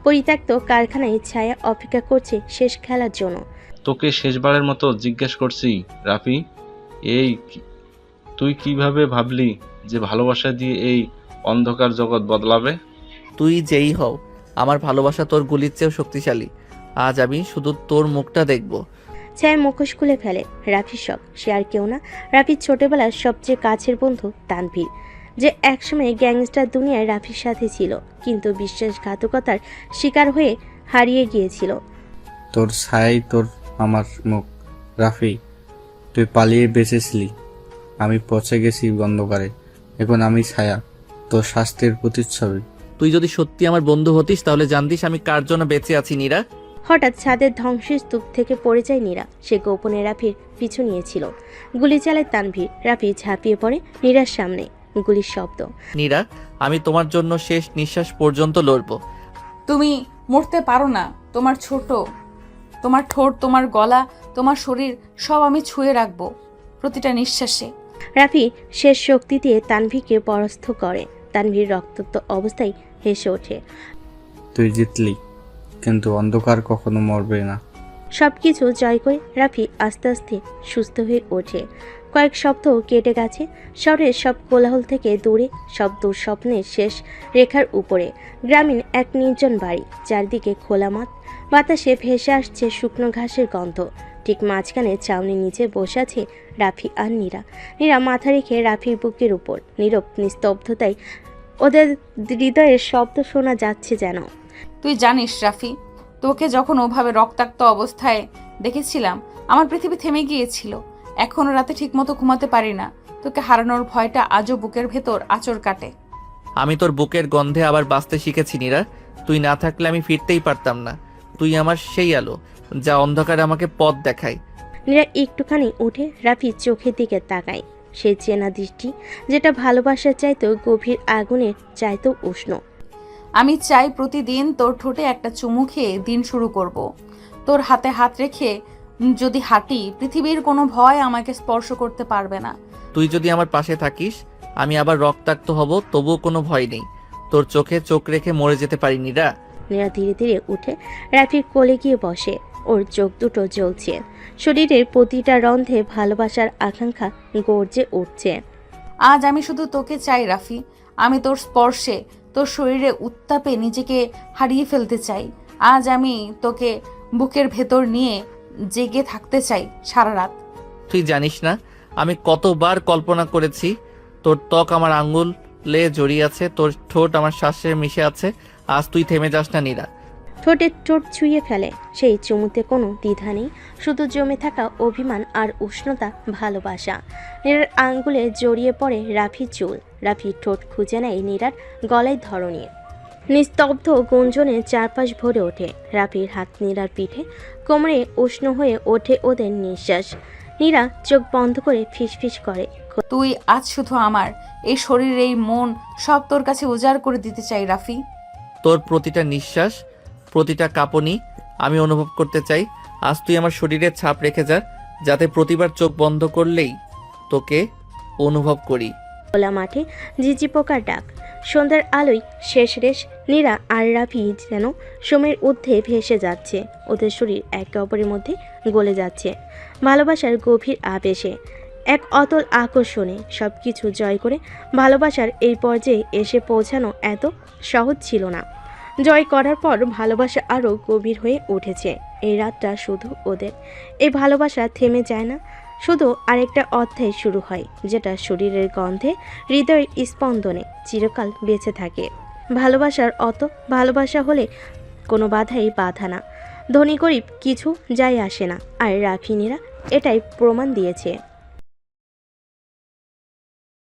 পরিত্যক্ত কারখানায় ছায়া অপেক্ষা করছে শেষ খেলার জন্য। তোকে শেষবারের মতো জিজ্ঞেস করছি রাফি, এই তুই কিভাবে ভাবলি যে ভালোবাসা দিয়ে এই অন্ধকার জগৎ বদলাবে? তুই যেই হও, আমার ভালোবাসা তোর গুলির চেয়েও শক্তিশালী। আজ আমি শুধু তোর মুখটা দেখব। ছায়া মুখোশ খুলে ফেলে। রাফির শখ, সে আর কেউ না, রাফির ছোটবেলার সবচেয়ে কাছের বন্ধু তানভীর, যে একসময় গ্যাংস্টার দুনিয়ায় রাফির সাথে ছিল, কিন্তু বিশ্বাসঘাতকতার শিকার হয়ে হারিয়ে গিয়েছিল। তোর ছায়াই তোর আমার মুখ। রাফি, তুই পালিয়ে বেঁচেছিলি, আমি পচে গেছি অন্ধকারে। এখন আমি ছায়া, তোর শাস্তির প্রতিচ্ছবি। তুই যদি সত্যি আমার বন্ধু হতিস তাহলে জানতিস আমি কার জন্য বেঁচে আছি নীরা। হঠাৎ ছাদের ধ্বংসস্তূপ থেকে পড়ে যায় নীরা। সে গোপনে রাফির পিছু নিয়েছিল। গুলি চালায় তানভীর। রাফি ঝাঁপিয়ে পড়ে নীরার সামনে। গুলির শব্দ। নীরা, আমি তোমার জন্য শেষ নিঃশ্বাস পর্যন্ত লড়ব। তুমি মরতে পারো না। তোমার ঠোঁট, তোমার গলা, তোমার শরীর সব আমি ছুঁয়ে রাখবো প্রতিটা নিঃশ্বাসে। রাফি শেষ শক্তি দিয়ে তানভীরকে পরাস্ত করে। তানভীর রক্তাক্ত অবস্থায় হেসে ওঠে। তুই জিতলি, কিন্তু অন্ধকার কখনো মরবে না। সবকিছু জয় করে রাফি আস্তে আস্তে সুস্থ হয়ে ওঠে। কয়েক সপ্তাহ কেটে গেছে। শহরের সব কোলাহল থেকে দূরে, সব দুঃস্বপ্নের শেষ রেখার উপরে গ্রামীণ এক নির্জন বাড়ি। চারদিকে খোলা মাঠ, বাতাসে ভেসে আসছে শুকনো ঘাসের গন্ধ। ঠিক মাঝখানে ছাউনির নিচে বসে আছে রাফি আর নীরা। নীরা মাথা রেখে রাফির বুকের উপর। নীরব নিস্তব্ধতায় ওদের হৃদয়ের শব্দ শোনা যাচ্ছে যেন। তুই জানিস রাফি, তোকে যখন ওভাবে রক্তাক্ত অবস্থায় দেখেছিলাম আমার পৃথিবী থেমে গিয়েছিল। এখনো রাতে ঠিকমতো ঘুমাতে পারি না। তোকে হারানোর ভয়টা আজও বুকের ভেতর আঁচড় কাটে। আমি তোর বুকের গন্ধে আবার বাঁচতে শিখেছি নীরা। তুই না থাকলে আমি ফিরতেই পারতাম না। তুই আমার সেই আলো যা অন্ধকারে আমাকে পথ দেখায়। নীরা একটুখানি উঠে রাফির চোখের দিকে তাকায়। সেই চেনা দৃষ্টি, যেটা ভালোবাসার চাইতেও গভীর, আগুনের চাইতেও উষ্ণ। আমি চাই প্রতিদিন তোর ঠোঁটে একটা চুমু খেয়ে দিন শুরু করব। তোর হাতে হাত রেখে যদি হাঁটি, পৃথিবীর কোনো ভয় আমাকে স্পর্শ করতে পারবে না। তুই যদি আমার পাশে থাকিস, আমি আবার রক্তাক্ত হব, তবুও কোনো ভয় নেই। তোর চোখে চোখ রেখে মরে যেতে পারি নীরা। নীরা ধীরে ধীরে উঠে রাফির কোলে গিয়ে বসে। ওর চোখ দুটো জ্বলছে। শরীরের প্রতিটা রন্ধ্রে ভালোবাসার আকাঙ্ক্ষা গর্জে উঠছে। আজ আমি শুধু তোকে চাই রাফি। আমি তোর স্পর্শে, তোর শরীরে উত্তাপে নিজেকে হারিয়ে ফেলতে চাই। আজ আমি তোকে বুকের ভেতর নিয়ে জেগে থাকতে চাই সারা রাত। তুই জানিস না আমি কতবার কল্পনা করেছি তোর ত্বক আমার আঙ্গুলে জড়িয়ে আছে, তোর ঠোঁট আমার শ্বাসে মিশে আছে। আজ তুই থেমে যাস না নীরা। ঠোঁটের ঠোঁট ছুঁয়ে ফেলে। সেই চুমুতে কোনো দ্বিধা নেই, শুধু জমে থাকা অভিমান আর উষ্ণতা, ভালোবাসা। নীরার আঙ্গুলে জড়িয়ে পড়ে রাফির চুল। রাফির ঠোঁট খুঁজে নেয় নীরার গলায় ধরনী। নিস্তব্ধ গুঞ্জনে চারপাশ ভরে ওঠে। রাফির হাত নীরার পিঠে, কোমরে উষ্ণ হয়ে ওঠে ওদের নিঃশ্বাস। নীরা চোখ বন্ধ করে ফিসফিস করে, তুই আজ শুধু আমার। এই শরীর, এই মন সব তোর কাছে উজাড় করে দিতে চাই রাফি। তোর প্রতিটা নিঃশ্বাস, প্রতিটা কাঁপুনি আমি অনুভব করতে চাই। আজ তুই আমার শরীরে ছাপ রেখে যা, যাতে প্রতিবার চোখ বন্ধ করলেই তোকে অনুভব করি। খোলা মাঠে ঝিঝি পোকার ডাক, সন্ধ্যার আলোয় শেষ রেশ। নীরা আর রাফি যেন সময়ের ঊর্ধ্বে ভেসে যাচ্ছে। ওদের শরীর একে অপরের মধ্যে গলে যাচ্ছে ভালোবাসার গভীর আবেশে, এক অতল আকর্ষণে। সব কিছু জয় করে ভালোবাসার এই পর্যায়ে এসে পৌঁছানো এত সহজ ছিল না। জয় করার পর ভালোবাসা আরও গভীর হয়ে উঠেছে। এই রাতটা শুধু ওদের। এই ভালোবাসা থেমে যায় না, শুধু আরেকটা অধ্যায় শুরু হয়, যেটা শরীরের গন্ধে, হৃদয়ের স্পন্দনে চিরকাল বেঁচে থাকে। ভালোবাসার অত ভালোবাসা হলে কোনো বাধাই বাধা না, ধনী গরিব কিছু যায় আসে না। আর রাফি নীরা এটাই প্রমাণ দিয়েছে।